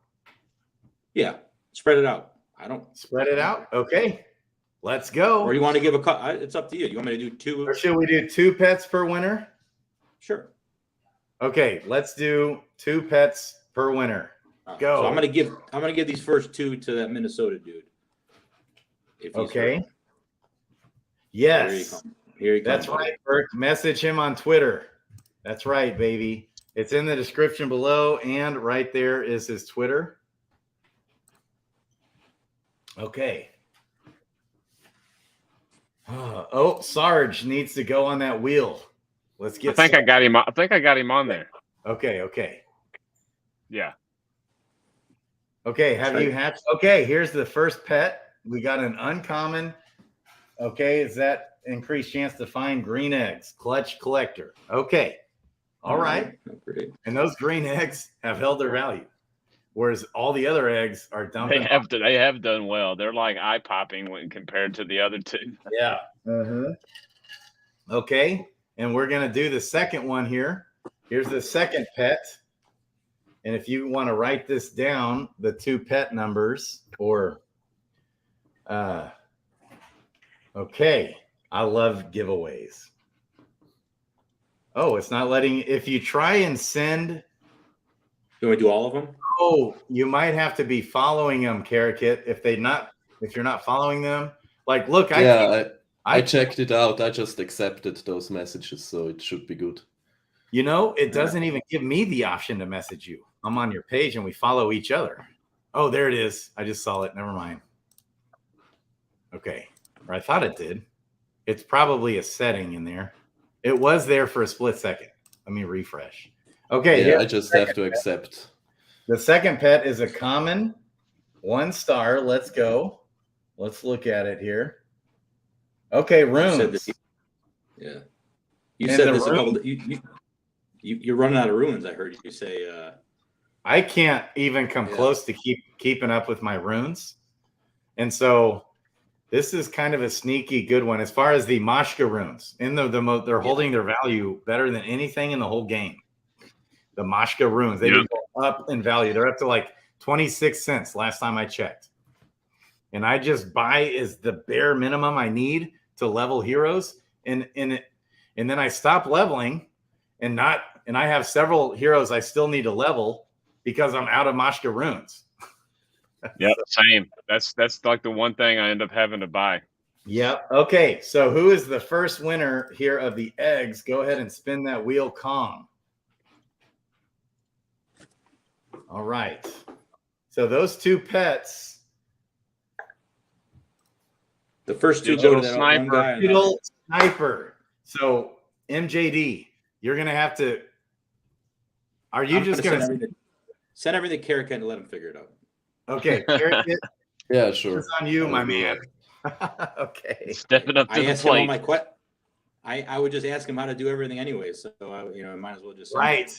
Yeah, spread it out. I don't spread it out. Okay, let's go. Or you want to give a cut? It's up to you. You want me to do 2? Or should we do 2 pets per winner? Sure. Okay, let's do 2 pets per winner. Go. So I'm gonna give these first 2 to that Minnesota dude. Okay. Yes. Here he comes. That's right, Bert. Message him on Twitter. That's right, baby. It's in the description below, and right there is his Twitter. Okay. Oh, Sarge needs to go on that wheel. Let's get. I got him. I think I got him on there. Okay. Yeah. Okay. Have you hatched? Okay. Here's the first pet. We got an uncommon. Okay. Is that increased chance to find green eggs? Clutch collector. Okay. All right. Great. And those green eggs have held their value, whereas all the other eggs are dumping. They have done well. They're like eye popping when compared to the other 2. Yeah. Okay. And we're going to do the second one here. Here's the second pet. And if you want to write this down, the 2 pet numbers or, okay. I love giveaways. Oh, it's not letting, if you try and send. You want to do all of them? Oh, you might have to be following them, Keraket. If you're not following them, like, look, I checked it out. I just accepted those messages, so it should be good. You know, it doesn't even give me the option to message you. I'm on your page and we follow each other. Oh, there it is. I just saw it. Never mind. Okay. Or I thought it did. It's probably a setting in there. It was there for a split second. Let me refresh. Okay. Yeah, I just have to accept. The second pet is a common 1 star. Let's go. Let's look at it here. Okay, runes. Yeah. You said this a couple. You're running out of runes. I heard you say. I can't even come close to keeping up with my runes, and so this is kind of a sneaky good one as far as the Mashka runes. They're holding their value better than anything in the whole game. The Mashka runes, they go up in value. They're up to like 26 cents last time I checked, and I just buy is the bare minimum I need to level heroes, and then I stop leveling, and I have several heroes I still need to level because I'm out of Mashka runes. Yeah, same. That's like the one thing I end up having to buy. Yep. Okay. So who is the first winner here of the eggs? Go ahead and spin that wheel, Kong. All right. So those 2 pets. The first 2 go to that sniper. Digital sniper. So MJD, you're gonna have to. Are you just gonna send everything to Keraket and let him figure it out? Okay, Keraket. Yeah, sure. It's on you, my man. Okay. Stepping up to the plate. I would just ask him how to do everything anyway, so I might as well just. Right.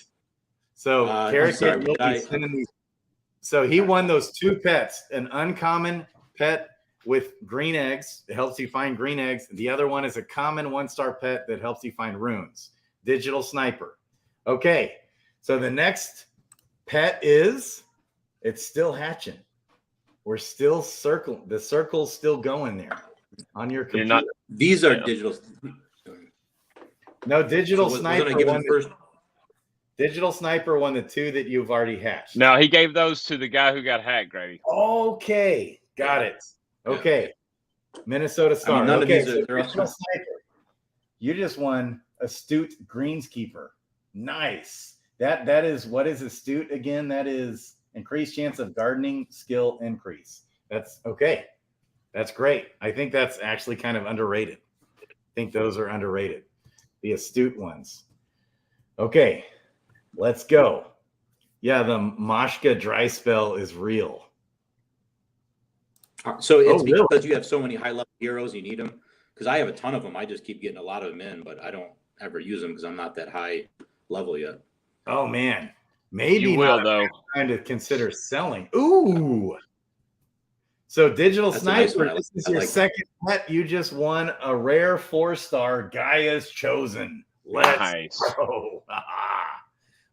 So Keraket will be sending these. So he won those 2 pets, an uncommon pet with green eggs. It helps you find green eggs. The other one is a common 1-star pet that helps you find runes. Digital Sniper. Okay, so the next pet is, it's still hatching. We're still circling. The circle's still going there on your computer. You're not. These are Yeah. digital. No, Digital So Sniper wasn't I given won. first? Digital Sniper won the 2 that you've already hatched. No, he gave those to the guy who got hacked, Grady. Okay, got it. Okay, Minnesota Star. I mean, none of Okay, these are- so they're all- Digital Sniper, you just won Astute Greenskeeper. Nice. That is, what is Astute again? That is increased chance of gardening skill increase. That's okay. That's great. I think that's actually kind of underrated. I think those are underrated. The Astute ones. Okay, let's go. Yeah, the Mashka dry spell is real. So it's Oh, really? because you have so many high level heroes, you need them. Because I have a ton of them. I just keep getting a lot of them in, but I don't ever use them because I'm not that high level yet. Oh man, maybe You will not though. time to consider selling. Ooh. So Digital That's a nice Sniper, one. this is I your like second pet. You just won a rare 4-star Gaia's Chosen. Let's Nice. go.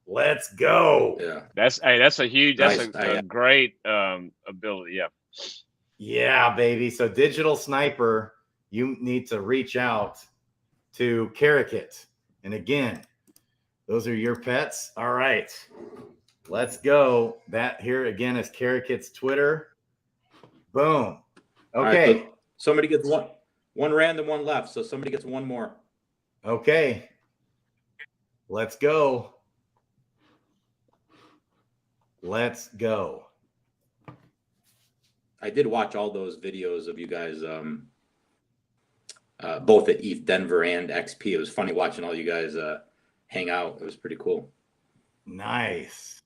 Let's go. Yeah. That's a huge. That's Nice. a great ability. Yeah. Yeah, baby. So Digital Sniper, you need to reach out to Keraket. And again, those are your pets. All right. Let's go. That here again is Keraket's Twitter. Boom. All right, Okay. so somebody gets one random, one left. So somebody gets one more. Okay. Let's go. Let's go. I did watch all those videos of you guys, both at ETH Denver and XP. It was funny watching all you guys hang out. It was pretty cool. Nice.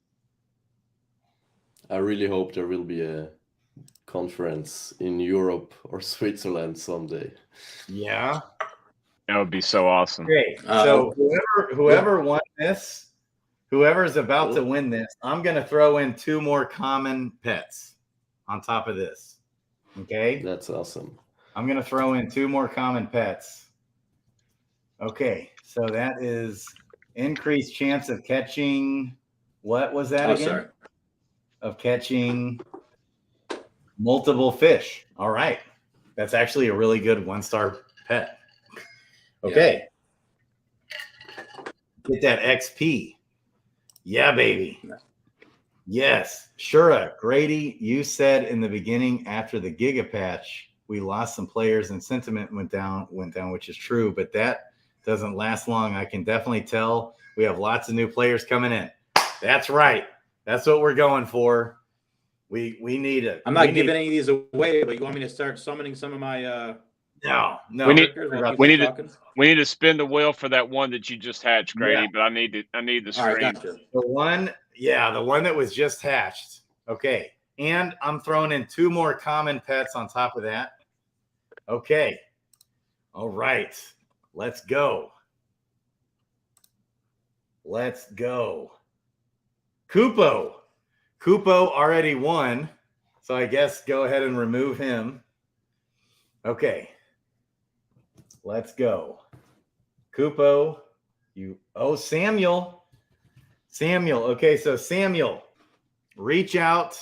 I really hope there will be a conference in Europe or Switzerland someday. Yeah. That would be so awesome. Great. So whoever won this, whoever's about to win this, I'm going to throw in 2 more common pets on top of this. Okay. That's awesome. I'm going to throw in 2 more common pets. Okay. So that is increased chance of catching. What was that again? Sorry. Of catching multiple fish. All right. That's actually a really good 1-star pet. Okay. Get that XP. Yeah, baby. Yes. Shura, Grady, you said in the beginning after the Giga patch, we lost some players and sentiment went down, which is true, but that doesn't last long. I can definitely tell we have lots of new players coming in. That's right. That's what we're going for. We need it. I'm not giving any of these away, but you want me to start summoning some of my No. We need talking? we need to spin the wheel for that one that you just hatched, Grady. Yeah. But I need the All right, screen. gotcha. The one that was just hatched. Okay. And I'm throwing in 2 more common pets on top of that. Okay. All right. Let's go. Let's go. Kupo. Kupo already won. So I guess go ahead and remove him. Okay. Let's go. Kupo. Samuel. Samuel. Okay, so Samuel, reach out.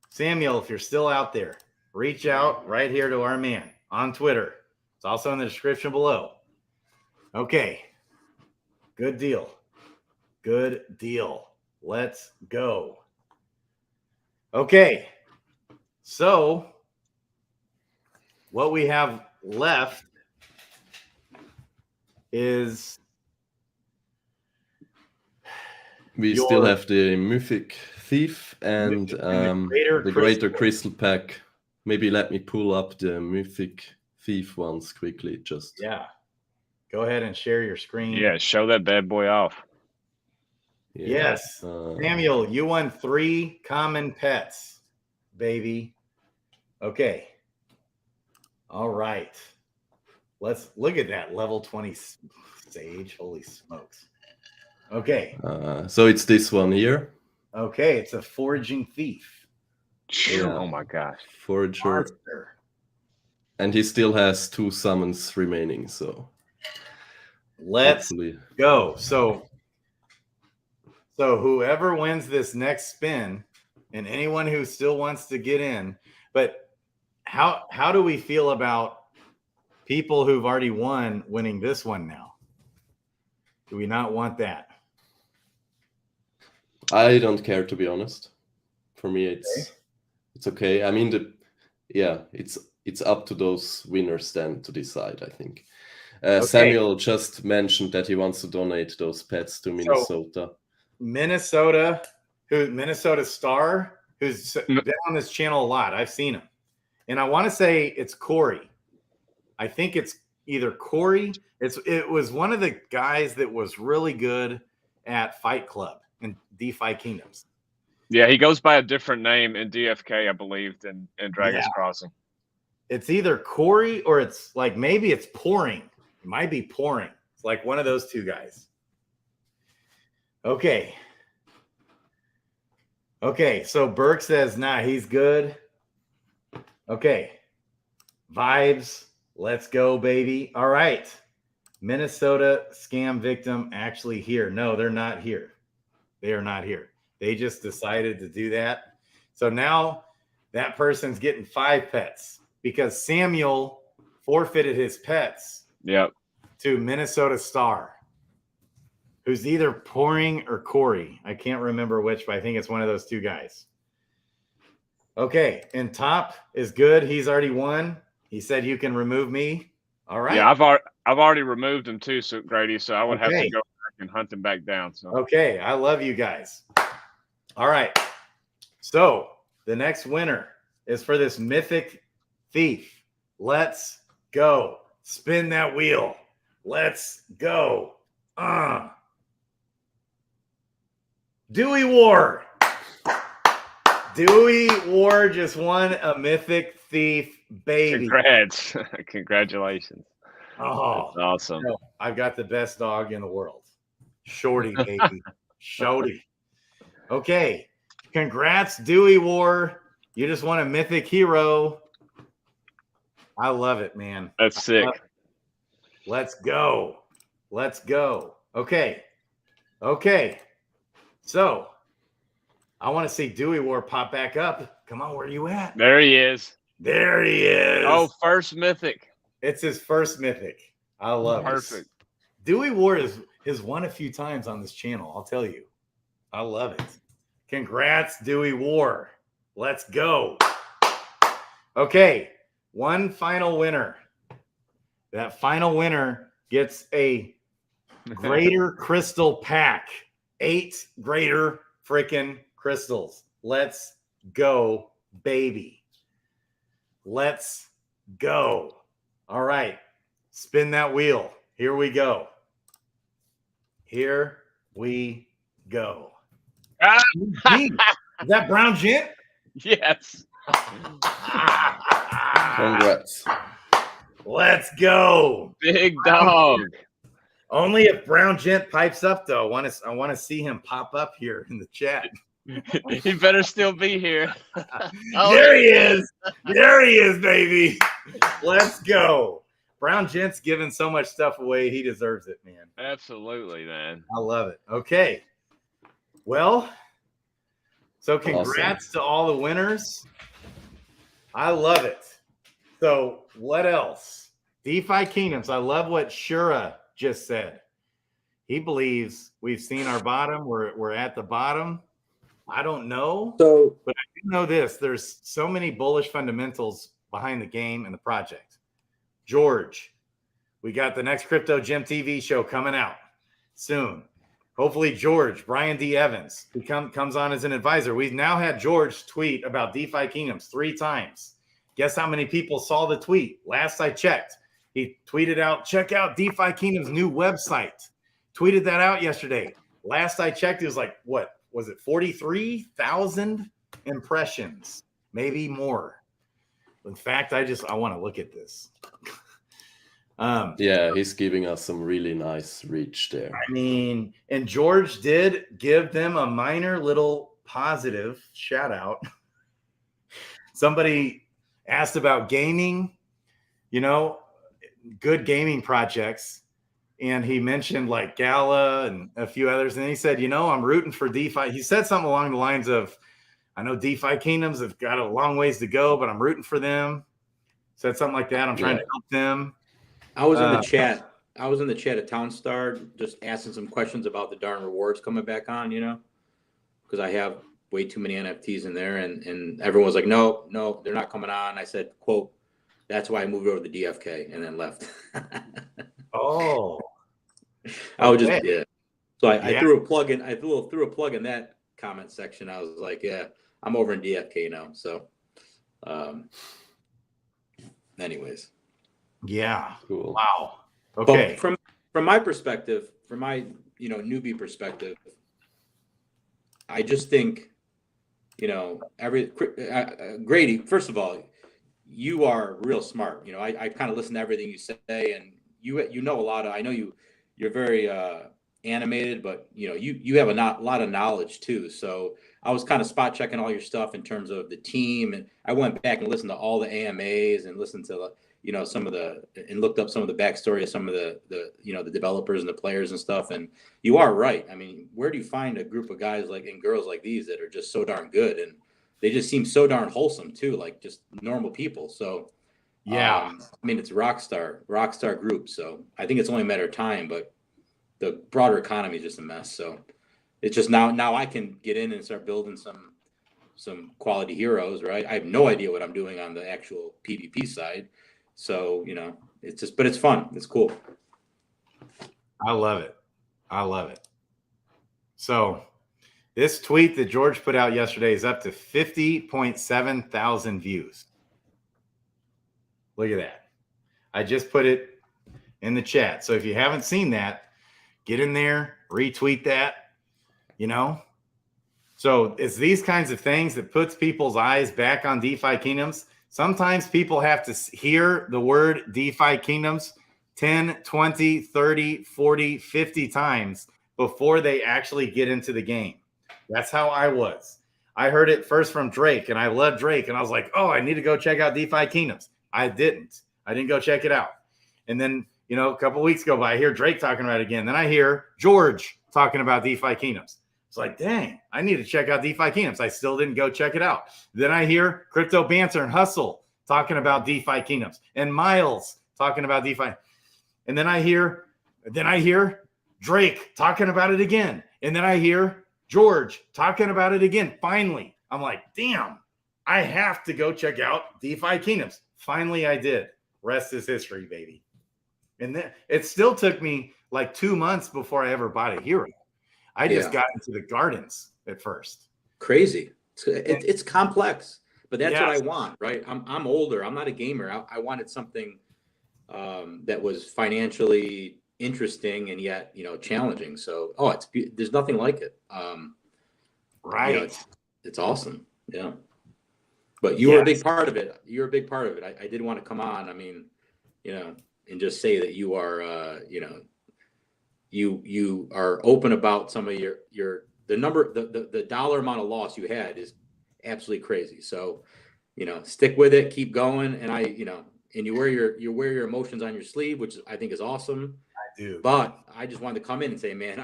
Samuel, if you're still out there, reach out right here to our man on Twitter. It's also in the description below. Okay. Good deal. Good deal. Let's go. Okay. So what we have left is We still have the Mythic Thief and the Greater Crystal Pack. Maybe let me pull up the Mythic Thief ones quickly. Just Go ahead and share your screen. Yeah, show that bad boy off. yeah. Yes. Samuel, you won 3 common pets, baby. Okay. All right. Let's look at that level 20 sage. Holy smokes. Okay. So it's this one here. Okay. It's a foraging thief. Yeah. Oh my gosh. Forager. Monster. And he still has 2 summons remaining. So Let's Hopefully. go. So whoever wins this next spin, and anyone who still wants to get in, but how do we feel about people who've already won winning this one now? Do we not want that? I don't care, to be honest. For me, it's okay. I mean, it's up to those winners then to decide, I think. Samuel just mentioned that he wants to donate those pets to Minnesota. Minnesota Star, who's been on this channel a lot. I've seen him. And I want to say it's Corey. I think it's either Corey. It was one of the guys that was really good at Fight Club and DeFi Kingdoms. Yeah, he goes by a different name in DFK, I believe, than in Dragon's Crossing. It's either Corey or it's like maybe it's Pouring. It might be Pouring. It's like one of those two guys. Okay. So Burke says, nah, he's good. Okay. Vibes. Let's go, baby. All right. Minnesota scam victim actually here. No, they're not here. They are not here. They just decided to do that. So now that person's getting 5 pets because Samuel forfeited his pets to Minnesota Star, who's either Pouring or Corey. I can't remember which, but I think it's one of those two guys. Okay, and Top is good. He's already won. He said you can remove me. All right. Yeah, I've already removed him too, so Grady. So I would have to go back and hunt him back down. So okay, I love you guys. All right. So the next winner is for this Mythic Thief. Let's go. Spin that wheel. Let's go. Dewey War. Dewey War just won a Mythic Thief, baby. Congrats. Congratulations. Oh, that's awesome. No, I've got the best dog in the world. Shorty, baby. Shorty. Okay. Congrats, Dewey War. You just won a Mythic Hero. I love it, man. That's sick. Let's go. Let's go. Okay. So I want to see Dewey War pop back up. Come on, where are you at? There he is. There he is. Oh, first Mythic. It's his first Mythic. I love it. Perfect. Dewey War has won a few times on this channel. I'll tell you. I love it. Congrats, Dewey War. Let's go. Okay. One final winner. That final winner gets a greater crystal pack. 8 greater freaking crystals. Let's go, baby. Let's go. All right. Spin that wheel. Here we go. Here we go. Is that Brown Gent? Yes. Congrats. Let's go. Big dog. Only if Brown Gent pipes up, though. I want to see him pop up here in the chat. He better still be here. There he is. There he is, baby. Let's go. Brown Gent's giving so much stuff away. He deserves it, man. Absolutely, man. I love it. Okay. Well, so congrats to all the winners. I love it. So what else? DeFi Kingdoms. I love what Shura just said. He believes we've seen our bottom. We're at the bottom. I don't know. But I do know this. There's so many bullish fundamentals behind the game and the project. George, we got the next Crypto Gym TV show coming out soon. Hopefully, George, Brian D. Evans, who comes on as an advisor. We've now had George tweet about DeFi Kingdoms 3 times. Guess how many people saw the tweet? Last I checked, he tweeted out, check out DeFi Kingdoms' new website. Tweeted that out yesterday. Last I checked, it was like, what was it, 43,000 impressions, maybe more. In fact, I want to look at this. Yeah, he's giving us some really nice reach there. I mean, and George did give them a minor little positive shout out. Somebody asked about gaming, good gaming projects. and he mentioned like Gala and a few others. And he said, you know, I'm rooting for DeFi. He said something along the lines of, I know DeFi Kingdoms have got a long ways to go, but I'm rooting for them. Said something like that. I'm trying to help them. I was in the chat. I was in the chat at Townstar just asking some questions about the darn rewards coming back on, you know, because I have way too many NFTs in there, and everyone was like, no, they're not coming on. I said, quote, that's why I moved over to DFK and then left. Oh, I was just, yeah. So I threw a plug in. I threw a plug in that comment section. I was like, yeah, I'm over in DFK now. So, anyways. Yeah. Cool. Wow. Okay. But from my perspective, from my newbie perspective, I just think, Grady. First of all, you are real smart. I kind of listen to everything you say, and you know a lot of. I know you're very animated, but you have a lot of knowledge too. So I was kind of spot checking all your stuff in terms of the team, and I went back and listened to all the AMAs and listened to some of and looked up some of the backstory of some of the developers and the players and stuff. And you are right. I mean, where do you find a group of guys and girls like these that are just so darn good, and they just seem so darn wholesome too, like just normal people. So yeah, I mean, it's a rock star group. So I think it's only a matter of time, but the broader economy is just a mess. So it's just now I can get in and start building some quality heroes, right? I have no idea what I'm doing on the actual PvP side. So, it's just, but it's fun. It's cool. I love it. I love it. So this tweet that George put out yesterday is up to 50.7 thousand views. Look at that. I just put it in the chat. So if you haven't seen that, get in there, retweet that, So it's these kinds of things that puts people's eyes back on DeFi Kingdoms. Sometimes people have to hear the word DeFi Kingdoms 10, 20, 30, 40, 50 times before they actually get into the game. That's how I was. I heard it first from Drake, and I love Drake, and I was like, oh, I need to go check out DeFi Kingdoms. I didn't go check it out. And then, a couple of weeks go by, I hear Drake talking about it again. Then I hear George talking about DeFi Kingdoms. It's like, dang, I need to check out DeFi Kingdoms. I still didn't go check it out. Then I hear Crypto Banter and Hustle talking about DeFi Kingdoms, and Miles talking about DeFi. And then I hear Drake talking about it again. And then I hear George talking about it again. Finally, I'm like, damn, I have to go check out DeFi Kingdoms. Finally, I did. Rest is history, baby. And then it still took me like 2 months before I ever bought a hero. I just got into the gardens at first. Crazy. It's complex, but that's what I want, right? I'm older. I'm not a gamer. I wanted something that was financially interesting and yet, challenging. So, there's nothing like it. Right. It's awesome. Yeah. But you were a big part of it. You're a big part of it. I did want to come on. I mean, and just say that you are, you are open about some of the dollar amount of loss you had is absolutely crazy. So, stick with it, keep going. And and you wear your emotions on your sleeve, which I think is awesome. I do. But I just wanted to come in and say, man,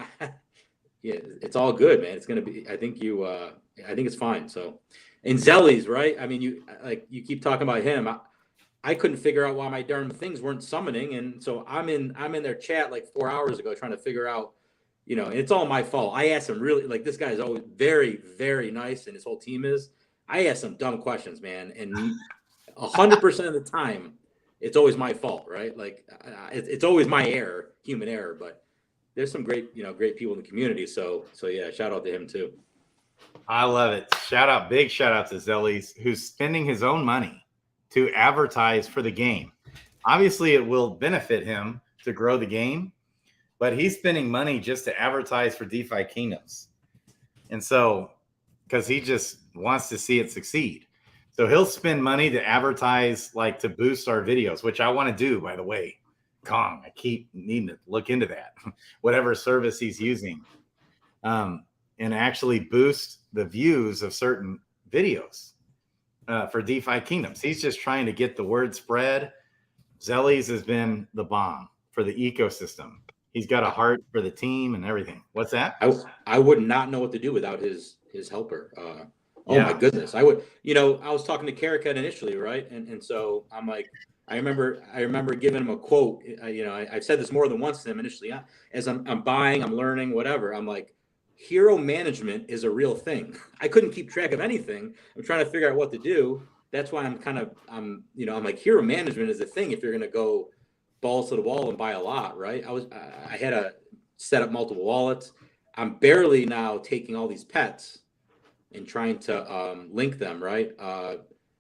it's all good, man. It's going to be, I think it's fine. So, and Zellies, right? I mean, you keep talking about him. I couldn't figure out why my darn things weren't summoning. And so I'm in their chat like 4 hours ago trying to figure out, and it's all my fault. I asked him really, this guy is always very, very nice, and his whole team is. I asked some dumb questions, man. And 100% of the time, it's always my fault, right? It's always my error, human error, but there's some great people in the community. So yeah, shout out to him too. I love it. Big shout out to Zellies, who's spending his own money to advertise for the game. Obviously, it will benefit him to grow the game, but he's spending money just to advertise for DeFi Kingdoms. And so, because he just wants to see it succeed. So he'll spend money to advertise, to boost our videos, which I want to do, by the way. Kong, I keep needing to look into that, whatever service he's using, and actually boost the views of certain videos for DeFi Kingdoms. He's just trying to get the word spread. Zellies has been the bomb for the ecosystem. He's got a heart for the team and everything. What's that? I would not know what to do without his helper. Oh my goodness. I would, I was talking to Keraket initially, right? And so I'm like, I remember giving him a quote. I've said this more than once to him initially. As I'm buying, I'm learning, whatever. I'm like, hero management is a real thing. I couldn't keep track of anything. I'm trying to figure out what to do. That's why I'm like, hero management is a thing if you're going to go balls to the wall and buy a lot, right? I had to set up multiple wallets. I'm barely now taking all these pets and trying to link them, right?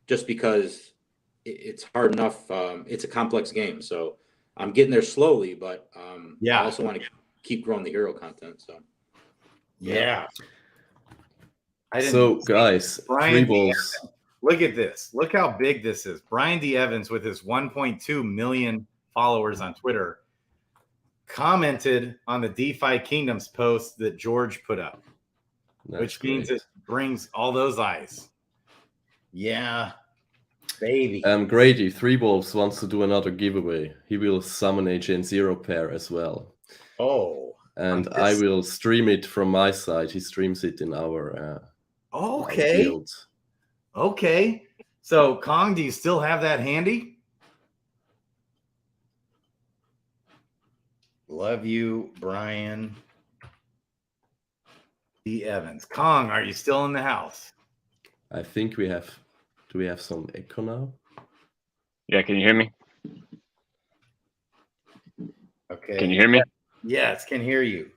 Just because it's hard enough. It's a complex game, so I'm getting there slowly, but I also want to keep growing the hero content. So So guys, Brian three wolves. Look at this. Look how big this is. Brian D. Evans with his 1.2 million followers on Twitter commented on the DeFi Kingdoms post that George put up, which means it brings all those eyes. Yeah, baby. Grady, Three Wolves wants to do another giveaway. He will summon a Gen 0 pair as well. Oh. And I will stream it from my side. He streams it in our guild. Okay. So, Kong, do you still have that handy? Love you, Brian D. Evans. Kong, are you still in the house? I think we have. Do we have some echo now? Yeah, can you hear me? Okay. Can you hear me? Yes, can hear you.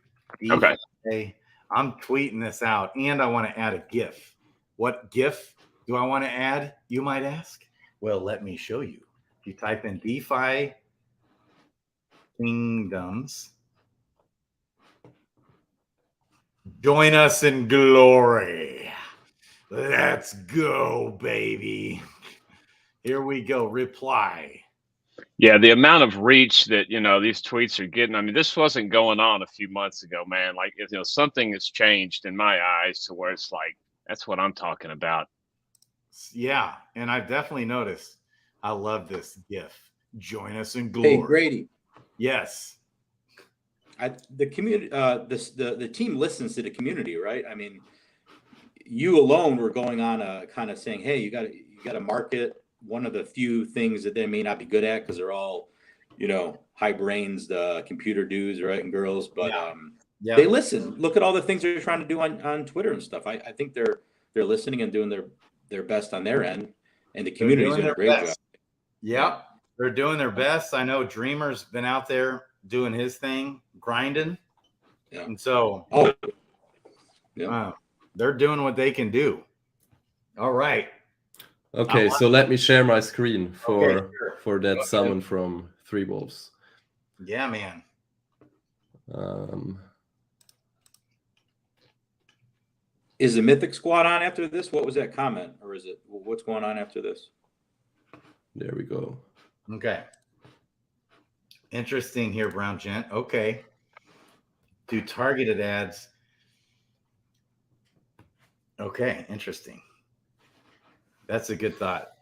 Okay. I'm tweeting this out, and I want to add a GIF. What GIF do I want to add, you might ask? Well, let me show you. If you type in DeFi Kingdoms, join us in glory. Let's go, baby. Here we go. Reply. Yeah, the amount of reach that these tweets are getting. I mean, this wasn't going on a few months ago, man. Like, something has changed in my eyes to where it's like, that's what I'm talking about. Yeah, and I've definitely noticed. I love this GIF. Join us in glory. Hey, Grady. Yes. The community, the team listens to the community, right? I mean, you alone were going on a kind of saying, hey, you got to market one of the few things that they may not be good at because they're all, high brains, computer dudes, right, and girls. But they listen. Look at all the things they're trying to do on Twitter and stuff. I think they're listening and doing their best on their end, and the community's doing a great job. Yeah, they're doing their best. I know Dreamer's been out there doing his thing, grinding, and so they're doing what they can do. All right. Okay, so let me share my screen for that summon from Three Wolves. Yeah, man. Is the Mythic squad on after this? What was that comment? Or is it what's going on after this? There we go. Okay. Interesting here, Brown Gent. Okay. Do targeted ads. Okay, interesting. That's a good thought.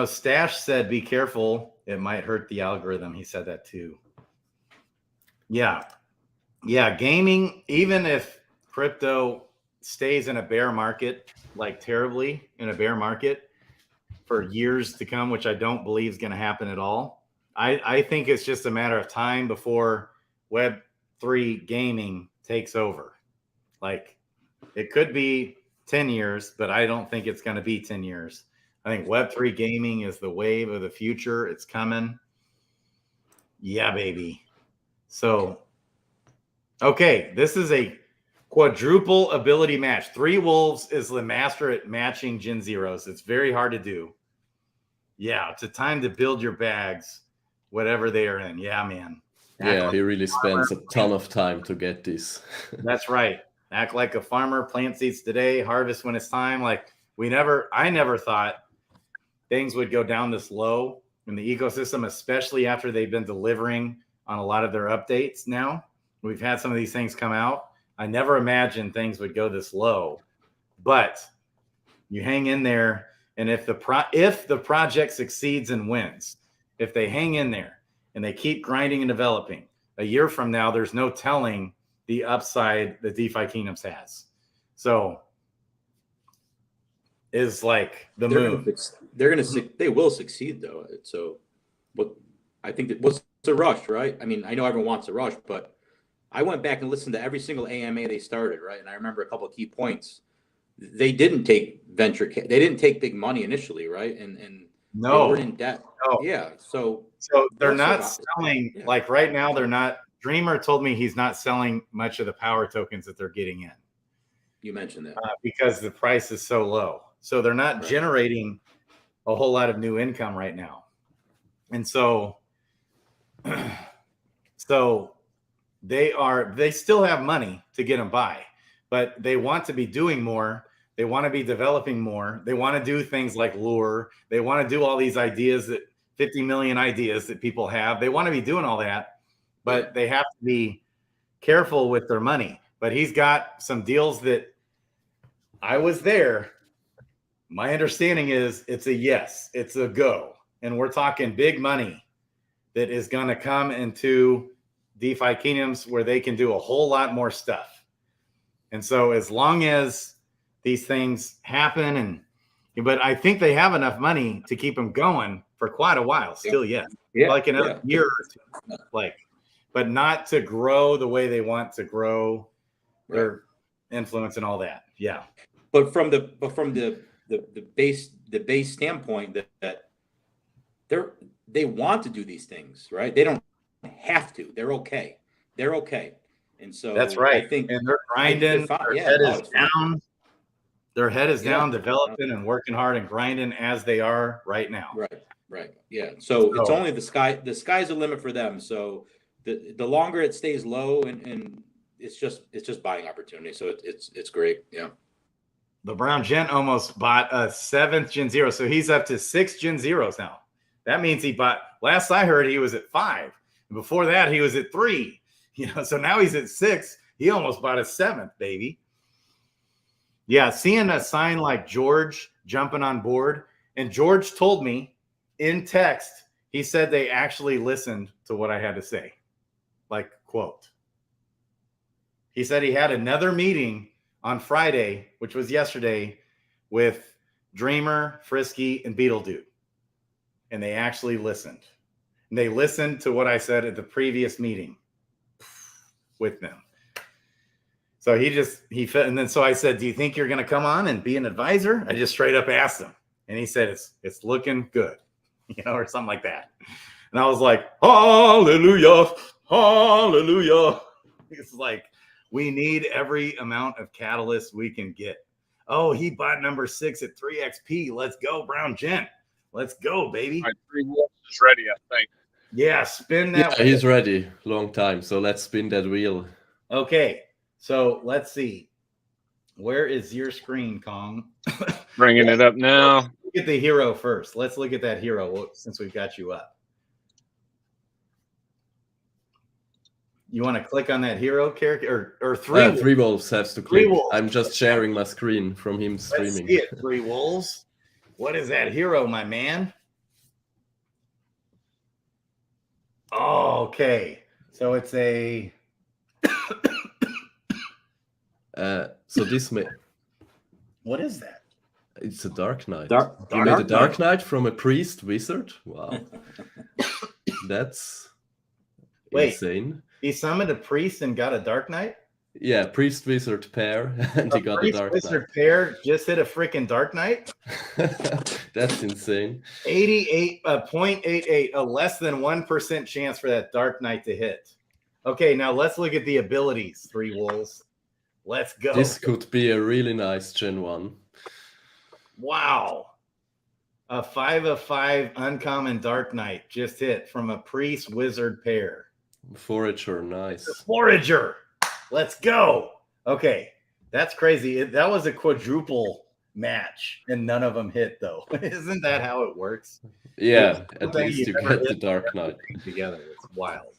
Stash said, be careful. It might hurt the algorithm. He said that too. Yeah. Yeah. Gaming, even if crypto stays in a bear market, like terribly in a bear market for years to come, which I don't believe is going to happen at all. I think it's just a matter of time before Web3 gaming takes over. Like, it could be 10 years, but I don't think it's going to be 10 years. I think Web3 gaming is the wave of the future. It's coming. Yeah, baby. So, okay, this is a quadruple ability match. Three Wolves is the master at matching Gen Zeros. It's very hard to do. Yeah, it's a time to build your bags, whatever they are in. Yeah, man. Yeah, he really spends a ton of time to get this. That's right. Act like a farmer, plant seeds today, harvest when it's time. Like I never thought things would go down this low in the ecosystem, especially after they've been delivering on a lot of their updates now. We've had some of these things come out. I never imagined things would go this low, but you hang in there. And if the project succeeds and wins, if they hang in there and they keep grinding and developing, a year from now, there's no telling the upside that DeFi Kingdoms has. So is like the moon. They will succeed though. So what I think that what's the rush, right? I mean, I know everyone wants a rush, but I went back and listened to every single AMA they started, right? And I remember a couple of key points. They didn't take they didn't take big money initially, right? And No, they were in debt. No. Yeah. So they're not selling like right now. They're not. Dreamer told me he's not selling much of the power tokens that they're getting in. You mentioned that because the price is so low. So they're not generating a whole lot of new income right now. And so, they still have money to get them by, but they want to be doing more. They want to be developing more. They want to do things like Lure. They want to do all these ideas 50 million ideas that people have. They want to be doing all that, but they have to be careful with their money. But he's got some deals that I was there. My understanding is it's a yes, it's a go. And we're talking big money that is going to come into DeFi Kingdoms where they can do a whole lot more stuff. And so as long as these things happen, but I think they have enough money to keep them going for quite a while still, yes. Like another year or two, but not to grow the way they want to grow their influence and all that. Yeah. But from the base standpoint that they want to do these things, right? They don't have to. They're okay. And so that's right. I think, and they're grinding. Their head is down. Their head is down, developing and working hard and grinding as they are right now. Right. Yeah. So it's only the sky's the limit for them. So the longer it stays low and it's just buying opportunity. So it's great. Yeah. The Brown Gent almost bought a 7th Gen 0. So he's up to 6 Gen 0s now. That means he bought, last I heard, he was at 5. And before that, he was at 3. So now he's at 6. He almost bought a 7th, baby. Yeah, seeing a sign like George jumping on board. And George told me in text, he said they actually listened to what I had to say. Like, quote. He said he had another meeting on Friday, which was yesterday, with Dreamer, Frisky, and Beetle Dude. And they actually listened. And they listened to what I said at the previous meeting with them. So and then so I said, do you think you're going to come on and be an advisor? I just straight up asked him. And he said, it's looking good, or something like that. And I was like, hallelujah, hallelujah. It's like, we need every amount of catalyst we can get. Oh, he bought number 6 at 3XP. Let's go, Brown Gent. Let's go, baby. All right, 3 Wolves is ready, I think. Yeah, spin that. Yeah, he's ready. Long time. So let's spin that wheel. Okay. So let's see. Where is your screen, Kong? Bringing it up now. Look at the hero first. Let's look at that hero since we've got you up. You want to click on that hero character or 3? 3 Wolves has to click. 3 Wolves. I'm just sharing my screen from him streaming. Let's see it, 3 Wolves. What is that hero, my man? Oh, okay. So it's a. So this may. What is that? It's a Dark Knight. You made a Dark Knight from a priest wizard. Wow, that's insane. He summoned a priest and got a Dark Knight? Yeah, priest wizard pair, and he got a Dark Knight. Wizard pair just hit a freaking Dark Knight? That's insane. 0.88, a less than 1% chance for that Dark Knight to hit. Okay, now let's look at the abilities, 3 Wolves. Let's go. This could be a really nice Gen 1. Wow. A 5 of 5 uncommon Dark Knight just hit from a priest wizard pair. Forager, nice. The Forager. Let's go. Okay, that's crazy. That was a quadruple match, and none of them hit, though. Isn't that how it works? Yeah, at least you get the Dark Knight. Together. It's wild.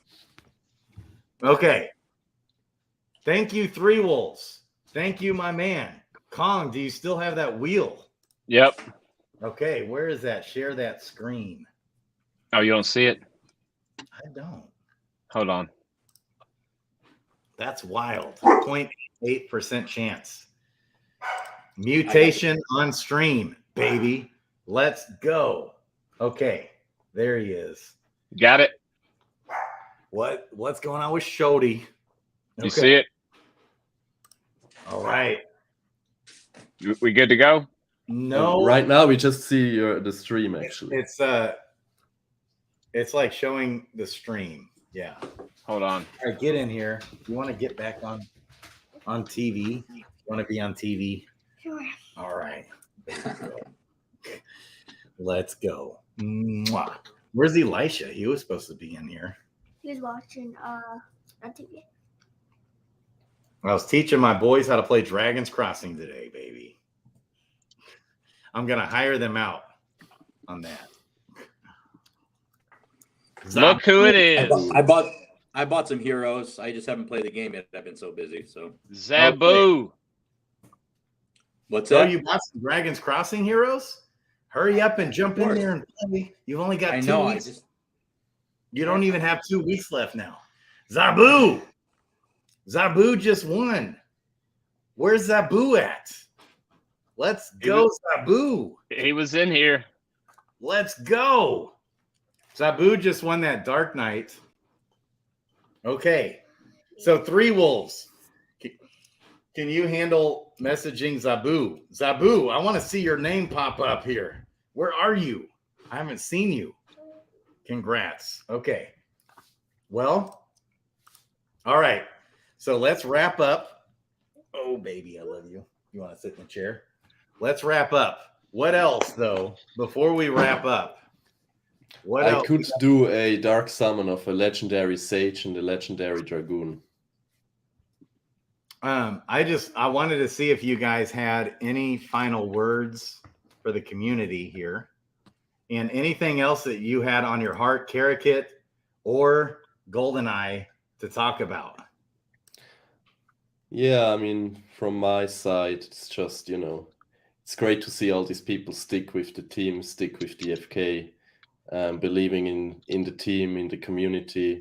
Okay. Thank you, 3 Wolves. Thank you, my man. Kong, do you still have that wheel? Yep. Okay, where is that? Share that screen. Oh, you don't see it? I don't. Hold on. That's wild. 0.8% chance. Mutation on stream, baby. Let's go. Okay, there he is. Got it. What's going on with Shody? You see it? All right. We good to go? No. Right now we just see the stream actually. It's like showing the stream. Yeah. Hold on. All right, get in here. You want to get back on TV? You want to be on TV? Sure. All right. Let's go. Mwah. Where's Elisha? He was supposed to be in here. He's watching on TV. I was teaching my boys how to play Dragon's Crossing today, baby. I'm gonna hire them out on that. Look who it is. I bought some heroes. I just haven't played the game yet. I've been so busy. So Zabu. Okay. What's So that? you bought some Dragon's Crossing heroes? Hurry up and jump in there and play. You've only got 2 weeks. You don't even have 2 weeks left now. Zabu! Zabu just won. Where's Zabu at? Let's go, Zabu. He was in here. Let's go. Zabu just won that Dark Knight. Okay. So 3 wolves. Can you handle messaging Zabu? Zabu, I want to see your name pop up here. Where are you? I haven't seen you. Congrats. Okay. Well, all right. So let's wrap up. Oh, baby, I love you. You want to sit in the chair? Let's wrap up. What else, though, before we wrap up? What else? I could do a dark summon of a legendary sage and a legendary dragoon. I wanted to see if you guys had any final words for the community here, and anything else that you had on your heart, Keraket or GoldenEye, to talk about. Yeah, I mean, from my side, it's just, it's great to see all these people stick with the team, stick with DFK, believing in the team, in the community,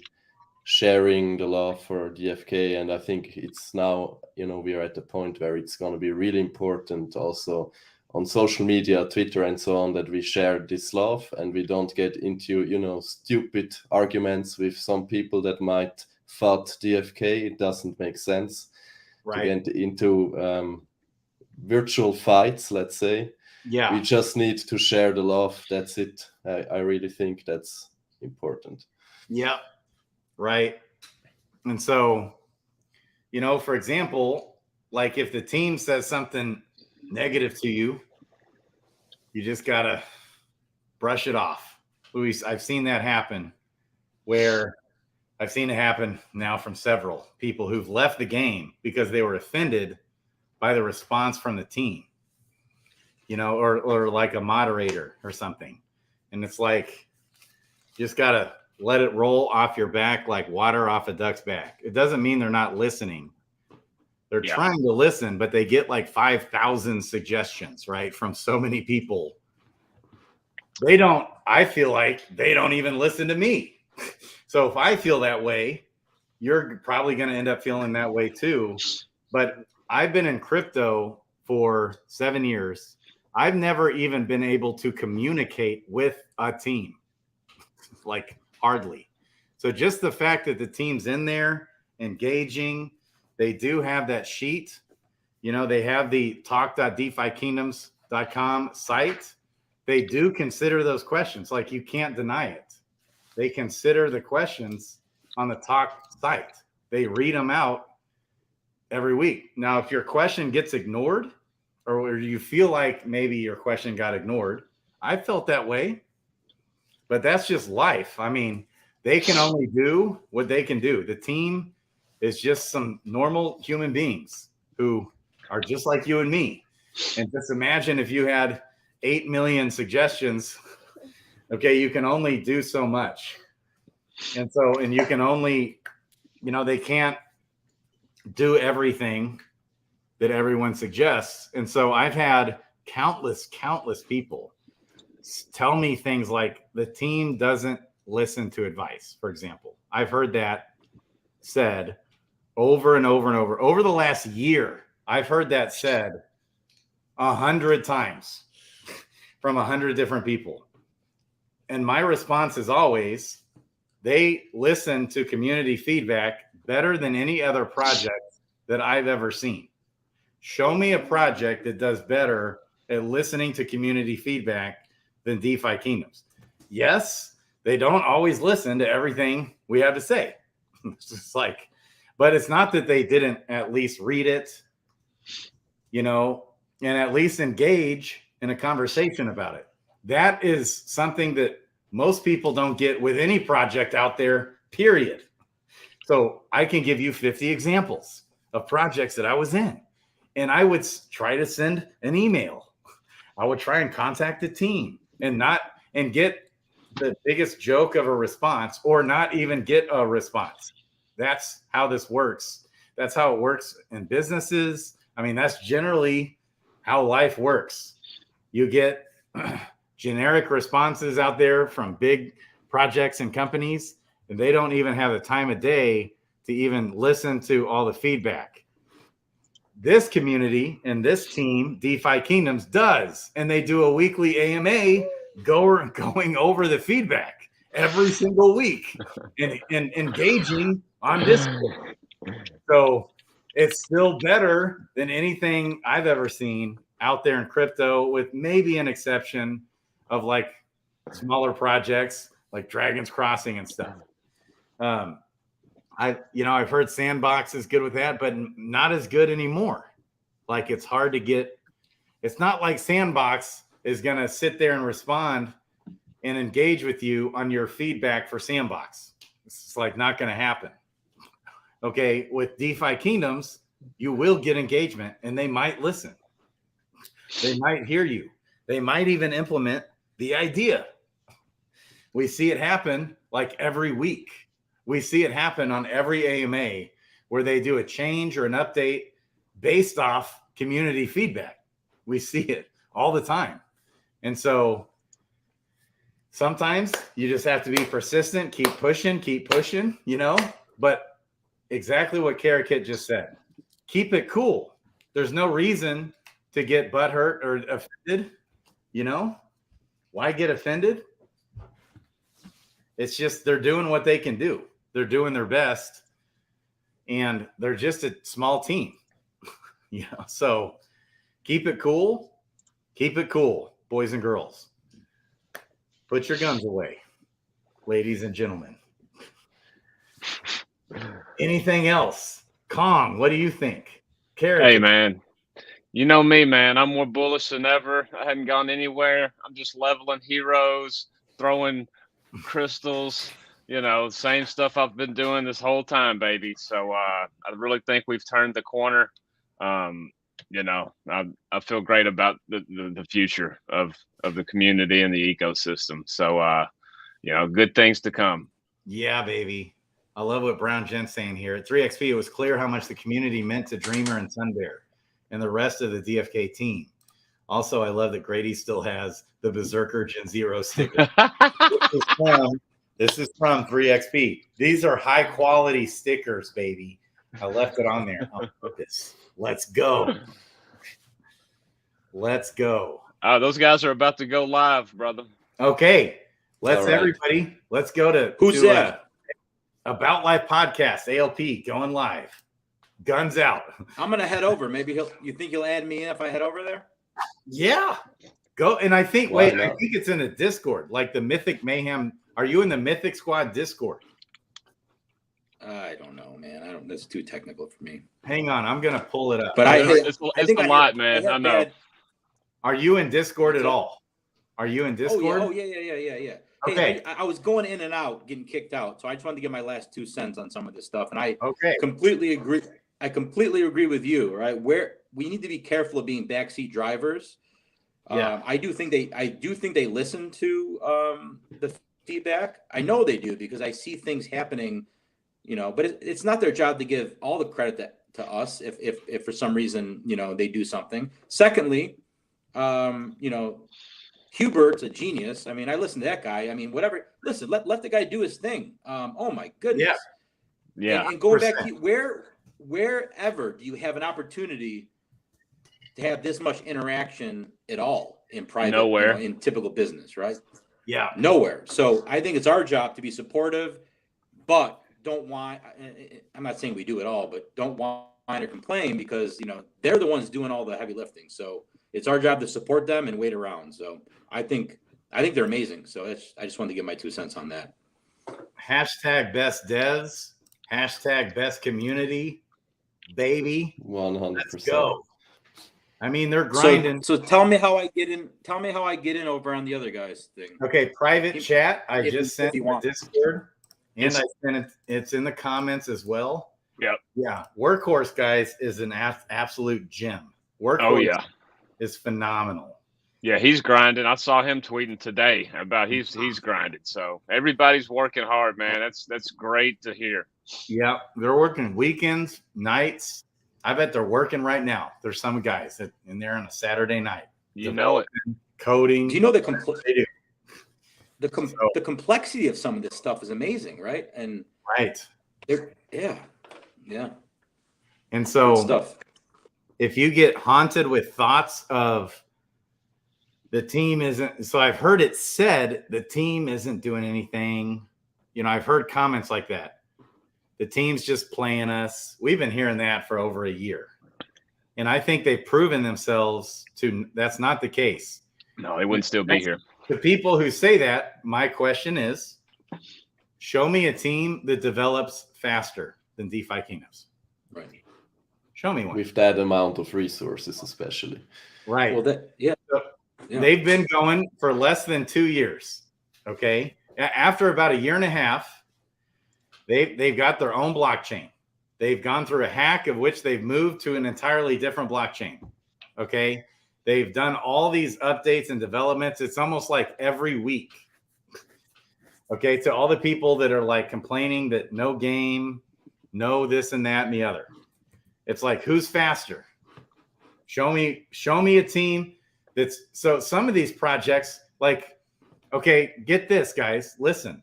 sharing the love for DFK. And I think it's now, we are at the point where it's going to be really important also on social media, Twitter and so on, that we share this love and we don't get into, stupid arguments with some people that might fight DFK. It doesn't make sense to get into virtual fights, let's say. Yeah. We just need to share the love. That's it. I really think that's important. Yeah. Right. And so, for example, like if the team says something negative to you, you just got to brush it off. Luis, I've seen that happen where I've seen it happen now from several people who've left the game because they were offended by the response from the team, or like a moderator or something. And it's like, you just got to let it roll off your back like water off a duck's back. It doesn't mean they're not listening. They're trying to listen, but they get like 5,000 suggestions, right? From so many people. I feel like they don't even listen to me. So if I feel that way, you're probably going to end up feeling that way too. But I've been in crypto for 7 years. I've never even been able to communicate with a team, like hardly. So just the fact that the team's in there engaging, they do have that sheet. They have the talk.defykingdoms.com site. They do consider those questions. Like, you can't deny it. They consider the questions on the talk site. They read them out every week. Now, if your question gets ignored, or you feel like maybe your question got ignored, I felt that way, but that's just life. I mean, they can only do what they can do. The team is just some normal human beings who are just like you and me. And just imagine if you had 8 million suggestions, okay, you can only do so much. And you can only, they can't do everything that everyone suggests. And so I've had countless people tell me things like the team doesn't listen to advice, for example. I've heard that said, over and over and over. Over the last year, I've heard that said 100 times from 100 different people. And my response is always, they listen to community feedback better than any other project that I've ever seen. Show me a project that does better at listening to community feedback than DeFi Kingdoms. Yes, they don't always listen to everything we have to say. It's just like, but it's not that they didn't at least read it, you know, and at least engage in a conversation about it. That is something that most people don't get with any project out there, period. So I can give you 50 examples of projects that I was in, and I would try to send an email. I would try and contact the team and get the biggest joke of a response, or not even get a response. That's how this works. That's how it works in businesses. I mean, that's generally how life works. You get generic responses out there from big projects and companies, and they don't even have the time of day to even listen to all the feedback. This community and this team, DeFi Kingdoms, does, and they do a weekly AMA going over the feedback every single week and engaging on Discord. So it's still better than anything I've ever seen out there in crypto, with maybe an exception of like smaller projects like Dragon's Crossing and stuff. I've heard Sandbox is good with that, but not as good anymore. Like, it's hard to get. It's not like Sandbox is going to sit there and respond and engage with you on your feedback for Sandbox. It's like not going to happen. Okay, with DeFi Kingdoms, you will get engagement, and they might listen. They might hear you. They might even implement the idea. We see it happen like every week. We see it happen on every AMA where they do a change or an update based off community feedback. We see it all the time. And so sometimes you just have to be persistent, keep pushing, you know, but exactly what Keraket just said. Keep it cool. There's no reason to get butthurt or offended, you know? Why get offended? It's just they're doing what they can do. They're doing their best, and they're just a small team. You know, so keep it cool. Keep it cool, boys and girls. Put your guns away, ladies and gentlemen. Anything else? Kong, what do you think? Karen. Hey, man. You know me, man. I'm more bullish than ever. I hadn't gone anywhere. I'm just leveling heroes, throwing crystals, you know, same stuff I've been doing this whole time, baby. So I really think we've turned the corner. You know, I feel great about the future of the community and the ecosystem. So, you know, good things to come. Yeah, baby. I love what Brown Gent's saying here. At 3XP, it was clear how much the community meant to Dreamer and Sunbear and the rest of the DFK team. Also, I love that Grady still has the Berserker Gen Zero sticker. This is from 3XP. These are high quality stickers, baby. I left it on there on purpose. Let's go. Let's go. Those guys are about to go live, brother. Okay. Let's All right. everybody. Let's go to Who's that? About Life Podcast, ALP, going live. Guns out. I'm gonna head over. Maybe you think he'll add me in if I head over there? Yeah. Go. And I think, Why I not? think it's in the Discord, like the Mythic Mayhem. Are you in the Mythic Squad Discord? I don't know, man. That's too technical for me. Hang on. I'm going to pull it up. But It's a lot, man. I know. Are you in Discord at all? Are you in Discord? Oh, yeah. Okay. Hey, I was going in and out, getting kicked out. So I just wanted to get my last 2 cents on some of this stuff. And I Okay. completely agree. I completely agree with you, right? Where we need to be careful of being backseat drivers. Yeah. I do think they listen to the feedback. I know they do because I see things happening, you know, but it's not their job to give all the credit to us if for some reason, you know, they do something. Secondly, you know, Hubert's a genius. I mean, I listen to that guy. I mean, whatever. Listen, let the guy do his thing. Oh my goodness. Yeah. And going back to wherever do you have an opportunity to have this much interaction at all in private, Nowhere. in typical business, right? Yeah. Nowhere. So I think it's our job to be supportive, but don't whine. I'm not saying we do it all, but don't whine or complain, because they're the ones doing all the heavy lifting. So it's our job to support them and wait around. So I think they're amazing. So I just wanted to give my 2 cents on that. Hashtag best devs. Hashtag best community. Baby. 100%. Let's go. I mean, they're grinding. So tell me how I get in. Tell me how I get in over on the other guys thing. Okay, private chat. I just sent you the want. Discord, and I sent it. It's in the comments as well. Yep. Yeah, Workhorse guys is an absolute gem. Workhorse is phenomenal. Yeah, he's grinding. I saw him tweeting today about he's grinding. So everybody's working hard, man. That's great to hear. Yeah, they're working weekends, nights. I bet they're working right now. There's some guys that in there on a Saturday night. You know it. Coding. Do you know the complexity of some of this stuff is amazing, right? And yeah. And so good stuff. If you get haunted with thoughts of the team isn't, so I've heard it said the team isn't doing anything. I've heard comments like that. The team's just playing us. We've been hearing that for over a year. And I think they've proven themselves that's not the case. No, they wouldn't still be here. The people who say that, my question is, show me a team that develops faster than DeFi Kingdoms. Right. Show me one. With that amount of resources, especially. Right. Well, They've been going for less than 2 years. Okay. After about a year and a half, they've got their own blockchain. They've gone through a hack of which they've moved to an entirely different blockchain. Okay. They've done all these updates and developments. It's almost like every week. Okay. To all the people that are like complaining that no game, no this and that and the other. It's like, who's faster? Show me a team that's, so some of these projects, like, okay, get this, guys, listen.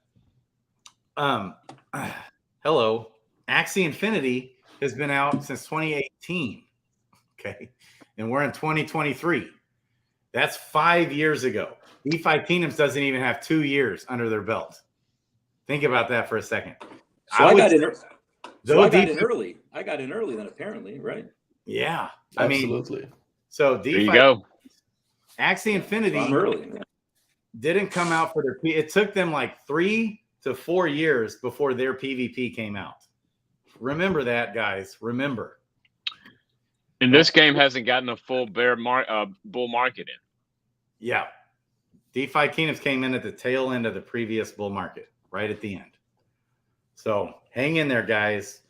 Hello, Axie Infinity has been out since 2018. Okay. And we're in 2023. That's 5 years ago. DeFi Kingdoms doesn't even have 2 years under their belt. Think about that for a second. So I got in early. I got in early then, apparently, right? Yeah. Absolutely. I mean, so there you go. Axie Infinity early. Didn't come out for their it took them like 3 to 4 years before their PvP came out. Remember that, guys. Remember. And this game hasn't gotten a full bull market in. Yeah. DeFi Kingdoms came in at the tail end of the previous bull market, right at the end. So hang in there, guys.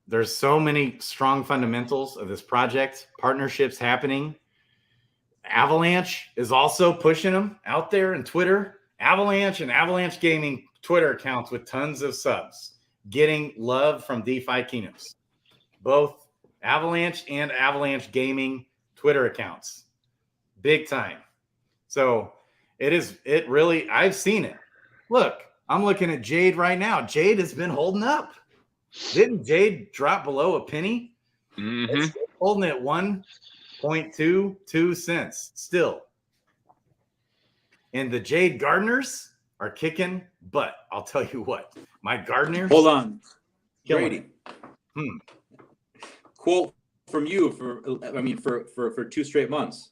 There's so many strong fundamentals of this project, partnerships happening. Avalanche is also pushing them out there in Twitter. Avalanche and Avalanche Gaming Twitter accounts with tons of subs getting love from DeFi Kingdoms. Both Avalanche and Avalanche Gaming Twitter accounts. Big time. So it really, I've seen it. Look, I'm looking at Jade right now. Jade has been holding up. Didn't Jade drop below a penny? Mm-hmm. It's holding at 1.22 cents still. And the Jade Gardeners are kicking butt. I'll tell you what. My Gardeners. Hold on. Grady. Quote from you for 2 straight months.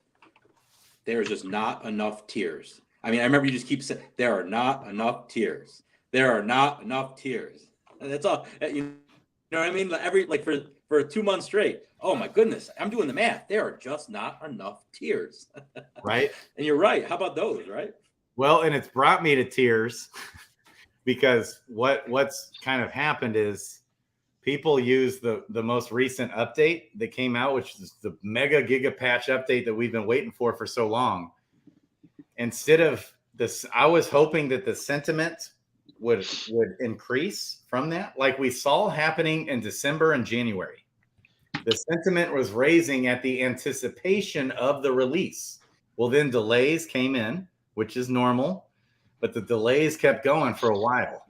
There's just not enough tiers. I mean, I remember you just keep saying there are not enough tiers. There are not enough tiers. And that's all. You know what I mean? For 2 months straight. Oh my goodness, I'm doing the math. There are just not enough tiers. Right. And you're right. How about those, right? Well, and it's brought me to tears because what's kind of happened is people use the most recent update that came out, which is the mega giga patch update that we've been waiting for so long. Instead of this, I was hoping that the sentiment would increase from that, like we saw happening in December and January. The sentiment was raising at the anticipation of the release. Well, then delays came in, which is normal, but the delays kept going for a while.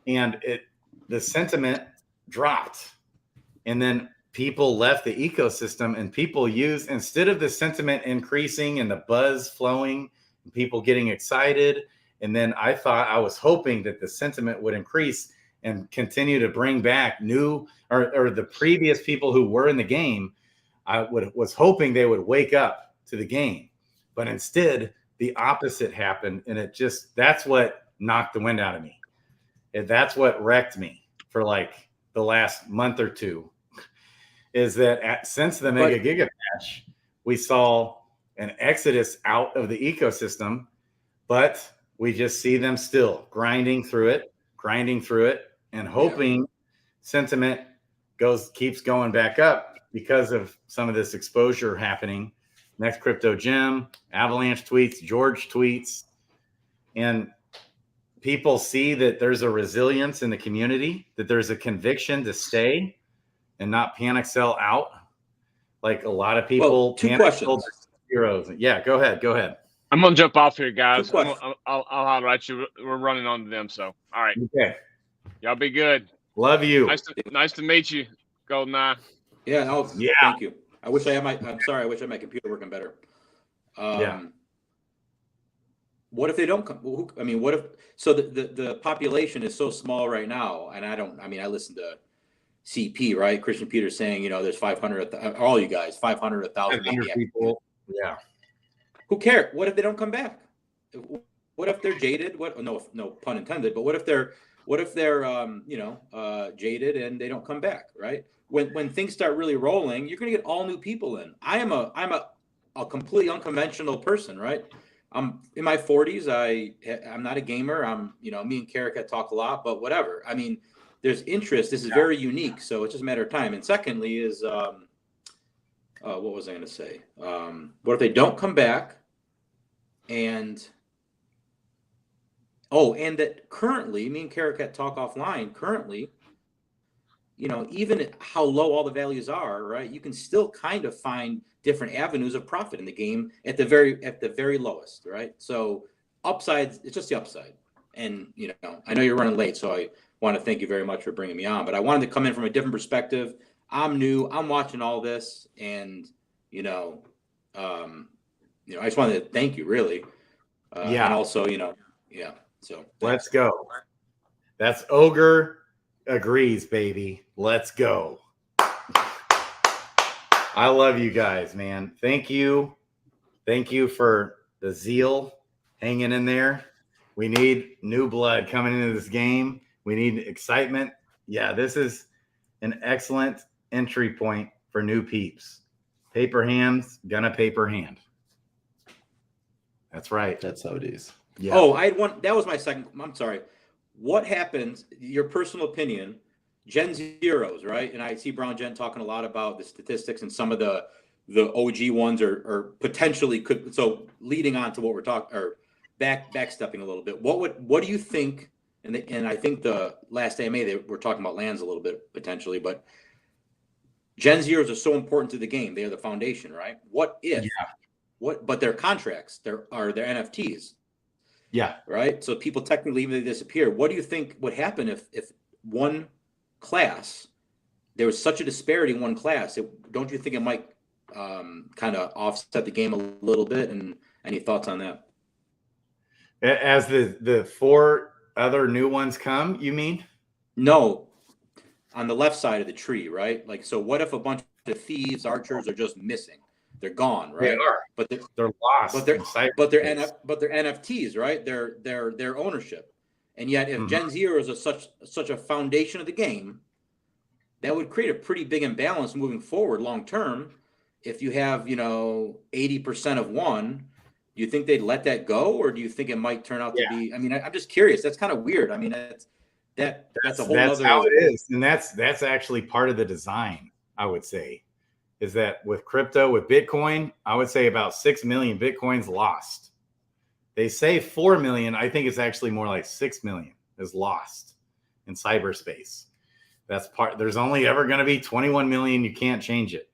And the sentiment dropped, and then people left the ecosystem, and people used, instead of the sentiment increasing and the buzz flowing and people getting excited. And then I was hoping that the sentiment would increase and continue to bring back new or the previous people who were in the game. Was hoping they would wake up to the game, but instead the opposite happened. And that's what knocked the wind out of me. And that's what wrecked me for like the last month or two, is that since the Mega Giga patch, we saw an exodus out of the ecosystem, but we just see them still grinding through it, and hoping sentiment keeps going back up because of some of this exposure happening. Next Crypto Gem, Avalanche tweets, George tweets, and people see that there's a resilience in the community, that there's a conviction to stay and not panic sell out. Like a lot of people. Well, two questions. Heroes. Yeah, go ahead. I'm gonna jump off here, guys. I'll holler at you. We're running on to them, so all right. Okay. Y'all be good. Love you. Nice to meet you, GoldenEye. Yeah. Yeah. Thank you. I wish I had I'm sorry. I wish I had my computer working better. What if they don't come? I mean, what if? So the population is so small right now, and I listen to CP, right? Christian Peters saying, there's 500. All you guys, 500, 1,000 people. Yeah. Who cares? What if they don't come back? What if they're jaded? No pun intended. But what if they're jaded and they don't come back, right? When things start really rolling, you're going to get all new people in. I'm a completely unconventional person, right? I'm in my 40s. I'm not a gamer. Me and Keraket talk a lot, but whatever. I mean, there's interest. This is very unique, so it's just a matter of time. And secondly is what was I going to say? What if they don't come back? And that currently, me and Keraket talk offline. Currently, even how low all the values are, right? You can still kind of find different avenues of profit in the game at the very lowest, right? So upsides, it's just the upside. And I know you're running late, so I want to thank you very much for bringing me on. But I wanted to come in from a different perspective. I'm new. I'm watching all this, and I just wanted to thank you, really. And also, So let's go. That's Ogre agrees, baby. Let's go. I love you guys, man. Thank you. Thank you for the zeal hanging in there. We need new blood coming into this game. We need excitement. Yeah, this is an excellent entry point for new peeps. Paper hands, gonna paper hand. That's right. That's how it is. Yeah. Oh, I had one. That was my second. I'm sorry. What happens? Your personal opinion, Gen Zeros, right? And I see Brown Gen talking a lot about the statistics, and some of the OG ones are potentially could. So leading on to what we're talking, or backstepping a little bit. What do you think? And I think the last AMA they were talking about lands a little bit potentially, but Gen Zeros are so important to the game. They are the foundation, right? What if? Yeah. But their contracts, their NFTs. Yeah. Right. So people technically even disappear. What do you think would happen if one class, there was such a disparity in one class? Don't you think it might kind of offset the game a little bit? And any thoughts on that? As the four other new ones come, you mean? No, on the left side of the tree, right? Like, so what if a bunch of thieves, archers are just missing? They're gone, right? They are. But they're lost. But they're NFTs, right? They're ownership. And yet, if Gen Zeros are such a foundation of the game, that would create a pretty big imbalance moving forward long term. If you have 80% of one, do you think they'd let that go, or do you think it might turn out to be? I mean, I'm just curious. That's kind of weird. I mean, that's a whole other. That's how it is, and that's actually part of the design. I would say. Is that with crypto, with Bitcoin, I would say about 6 million Bitcoins lost. They say 4 million. I think it's actually more like 6 million is lost in cyberspace. That's part. There's only ever going to be 21 million. You can't change it.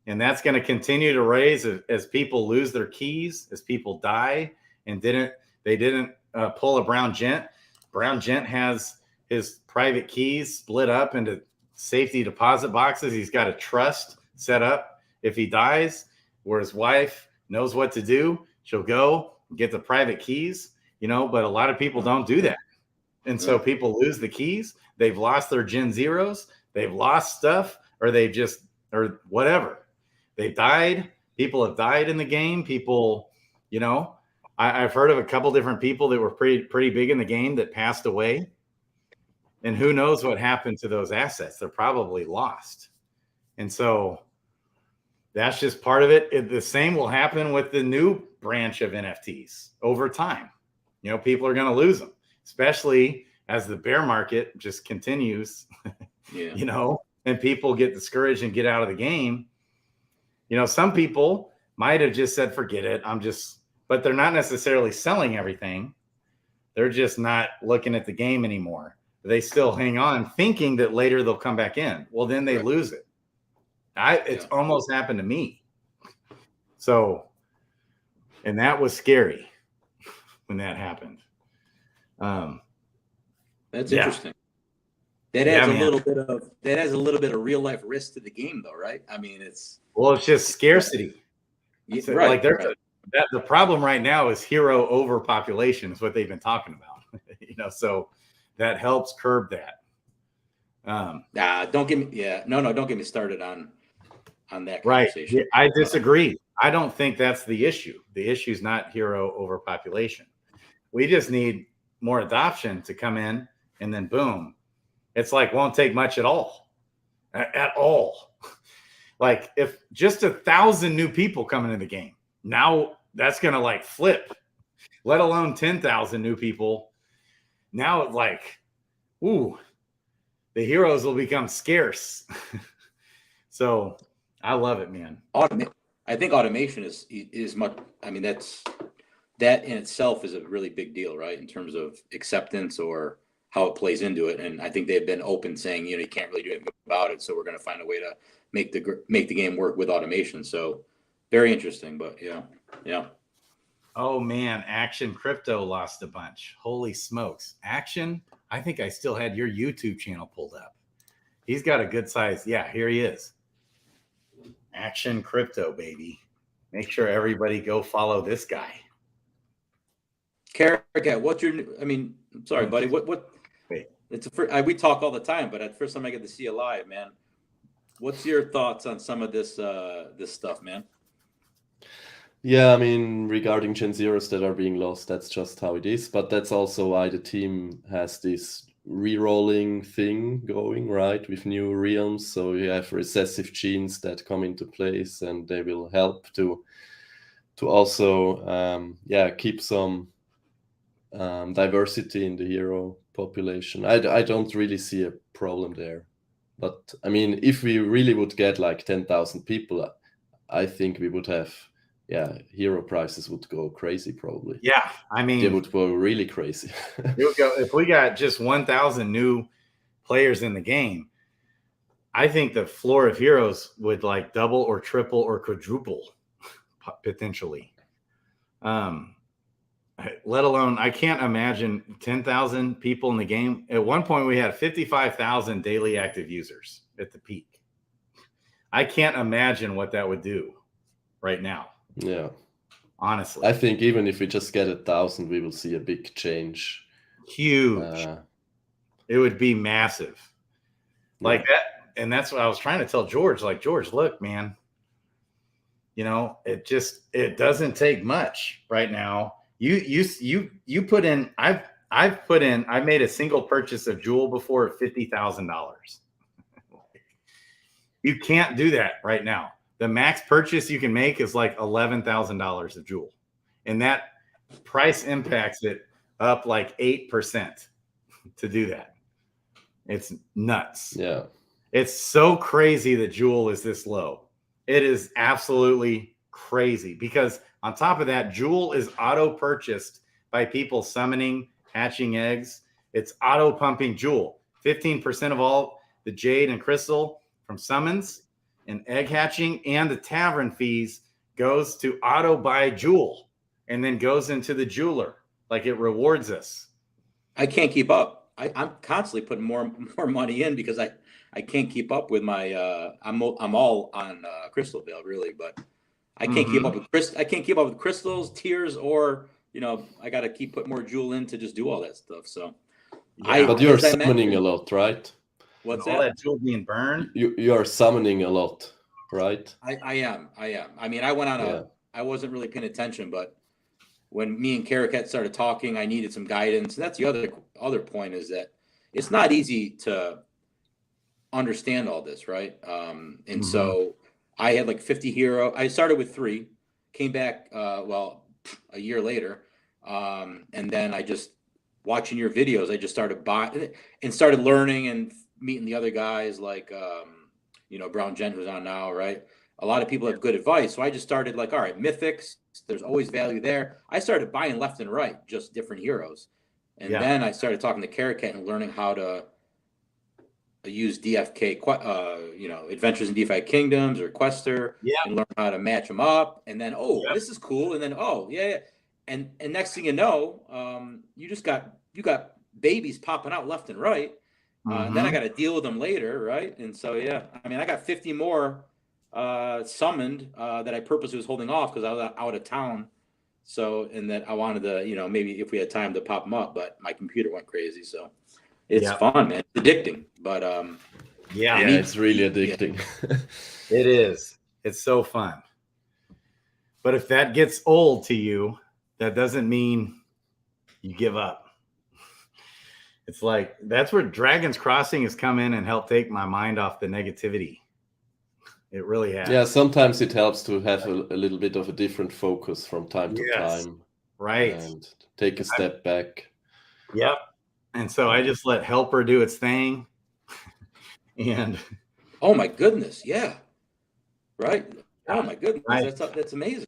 And that's going to continue to raise as people lose their keys, as people die and they didn't pull a brown gent. Brown gent has his private keys split up into safety deposit boxes. He's got a trust set up. If he dies, where his wife knows what to do, she'll go get the private keys, but a lot of people don't do that. And so people lose the keys. They've lost their Gen Zeros. They've lost stuff, or or whatever. They've died. People have died in the game. People, I've heard of a couple different people that were pretty big in the game that passed away. And who knows what happened to those assets? They're probably lost. And so that's just part of it. The same will happen with the new branch of NFTs over time. People are going to lose them, especially as the bear market just continues, and people get discouraged and get out of the game. Some people might have just said, forget it. But they're not necessarily selling everything. They're just not looking at the game anymore. They still hang on thinking that later they'll come back in. Well, then they lose it. It's almost happened to me. So, and that was scary when that happened. That's interesting. That adds a little bit of real life risk to the game, though, right? I mean, it's just scarcity. Yeah, right. The problem right now is hero overpopulation is what they've been talking about. So that helps curb that. Don't get me started on that Right. conversation. Yeah, I disagree. I don't think that's the issue. The issue is not hero overpopulation. We just need more adoption to come in, and then boom, it's like won't take much at all. Like if just 1,000 new people come into the game, now that's going to flip, let alone 10,000 new people. Now it's the heroes will become scarce. So I love it, man. I think automation is much. I mean, that in itself is a really big deal, right? In terms of acceptance or how it plays into it. And I think they've been open saying, you can't really do anything about it. So we're going to find a way to make the game work with automation. So very interesting, but yeah. Oh man, Action Crypto lost a bunch. Holy smokes. Action, I think I still had your YouTube channel pulled up. He's got a good size. Yeah, here he is. Action Crypto, baby. Make sure everybody go follow this guy. Keraket, I'm sorry, buddy. What? Wait. We talk all the time, but at first time I get to see you live, man. What's your thoughts on some of this stuff, man? Yeah, regarding Gen Zeros that are being lost, that's just how it is. But that's also why the team has this re-rolling thing going, right, with new realms. So you have recessive genes that come into place, and they will help to also keep some diversity in the hero population. I don't really see a problem there. But if we really would get 10,000 people, I think we would have, hero prices would go crazy probably. Yeah, they would go really crazy. If we got just 1,000 new players in the game, I think the floor of heroes would double or triple or quadruple potentially. Let alone, I can't imagine 10,000 people in the game. At one point, we had 55,000 daily active users at the peak. I can't imagine what that would do right now. Yeah. Honestly. I think even if we just get 1,000, we will see a big change. Huge. It would be massive. Like that. And that's what I was trying to tell George. George, look, man, it doesn't take much right now. You put in, I made a single purchase of Jewel before at $50,000. You can't do that right now. The max purchase you can make is $11,000 of Jewel. And that price impacts it up 8% to do that. It's nuts. Yeah. It's so crazy that Jewel is this low. It is absolutely crazy because on top of that, Jewel is auto purchased by people summoning, hatching eggs. It's auto pumping Jewel. 15% of all the jade and crystal from summons and egg hatching and the tavern fees goes to auto buy Jewel and then goes into the jeweler. It rewards us. I can't keep up. I'm constantly putting more money in because I can't keep up with my I'm all on Crystal Veil really, but I can't keep up with crystals, tiers, or I got to keep putting more jewel in to just do all that stuff. So but you're summoning a lot, right? What's all that? that jewel being burned. You are summoning a lot, right? I am. I mean, I went on I wasn't really paying attention, but when me and Keraket started talking, I needed some guidance. And that's the other point is that it's not easy to understand all this, right? And so I had like 50 hero. I started with 3, came back a year later, and then I just watching your videos. I just started buying and started learning and meeting the other guys like Brown Gent who's on now, right? A lot of people have good advice, so I just started like, all right, Mythics. There's always value there. I started buying left and right, just different heroes, and then I started talking to Keraket and learning how to use DFK, Adventures in Defi Kingdoms or Quester, and learn how to match them up. And then, this is cool. And then, and next thing you know, you got babies popping out left and right. And then I got to deal with them later, right? And so, I mean, I got 50 more summoned that I purposely was holding off because I was out of town. So, and that I wanted to, maybe if we had time to pop them up, but my computer went crazy. So it's fun, man. It's addicting, but it's really addicting. It is. It's so fun. But if that gets old to you, that doesn't mean you give up. It's like that's where Dragon's Crossing has come in and helped take my mind off the negativity. It really has. Yeah, sometimes it helps to have a little bit of a different focus from time to time. Right. And take a step back. Yep. And so I just let Helper do its thing. And oh my goodness, yeah. Right. Oh my goodness. That's amazing.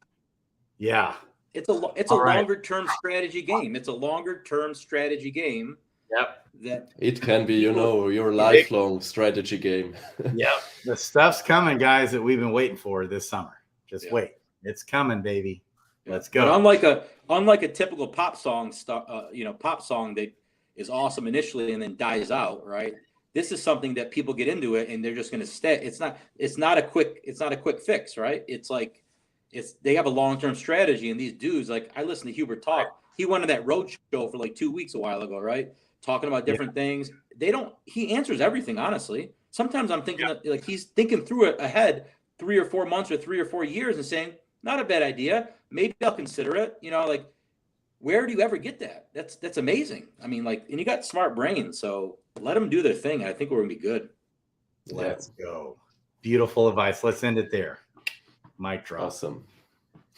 Yeah. It's a longer term strategy game. It's a longer term strategy game. Yep. That it can be, your lifelong strategy game. Yep. The stuff's coming, guys, that we've been waiting for this summer. Just wait. It's coming, baby. Let's go. But unlike a typical pop song that is awesome initially and then dies out, right? This is something that people get into it and they're just going to stay. It's not a quick fix, right? It's like they have a long-term strategy, and these dudes, like I listened to Hubert talk. He went on that road show for like 2 weeks a while ago, right? Talking about different things. He answers everything, honestly. Sometimes I'm thinking like he's thinking through it ahead 3 or 4 months or 3 or 4 years and saying, not a bad idea. Maybe I'll consider it. Like, where do you ever get that? That's amazing. I mean, like, and you got smart brains, so let them do their thing. I think we're gonna be good. Let's go. Beautiful advice. Let's end it there. Mic drop. Awesome.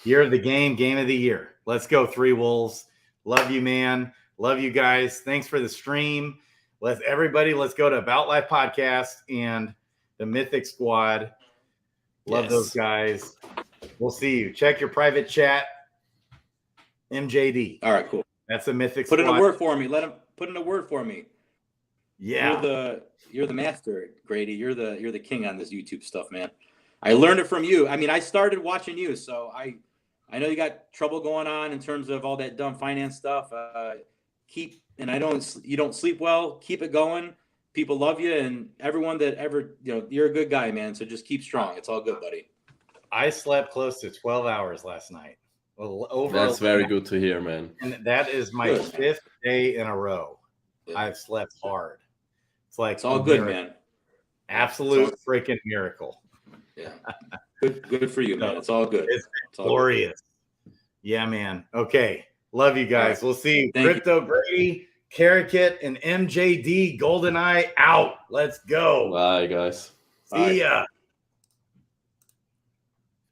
Year of the game of the year. Let's go, Three Wolves. Love you, man. Love you guys. Thanks for the stream. Let's go to About Life Podcast and the Mythic Squad. Love those guys. We'll see you. Check your private chat. MJD. All right, cool. That's the Mythic Put Squad. in a word for me. Let him put in a word for me. Yeah. You're the master, Grady. You're the king on this YouTube stuff, man. I learned it from you. I mean, I started watching you, so I know you got trouble going on in terms of all that dumb finance stuff. You don't sleep well. Keep it going. People love you, and everyone that ever, you're a good guy, man. So just keep strong. It's all good, buddy. I slept close to 12 hours last night. That's very good to hear, man. And that is my 5th day in a row. Yeah. I've slept hard. It's all good, man. Absolute freaking miracle. Yeah. Good for you, man. It's all good. It's glorious. Yeah, man. Okay. Love you guys. We'll see you. Crypto Grady, Keraket, and MJD GoldenEye out. Let's go. Bye, guys. See ya.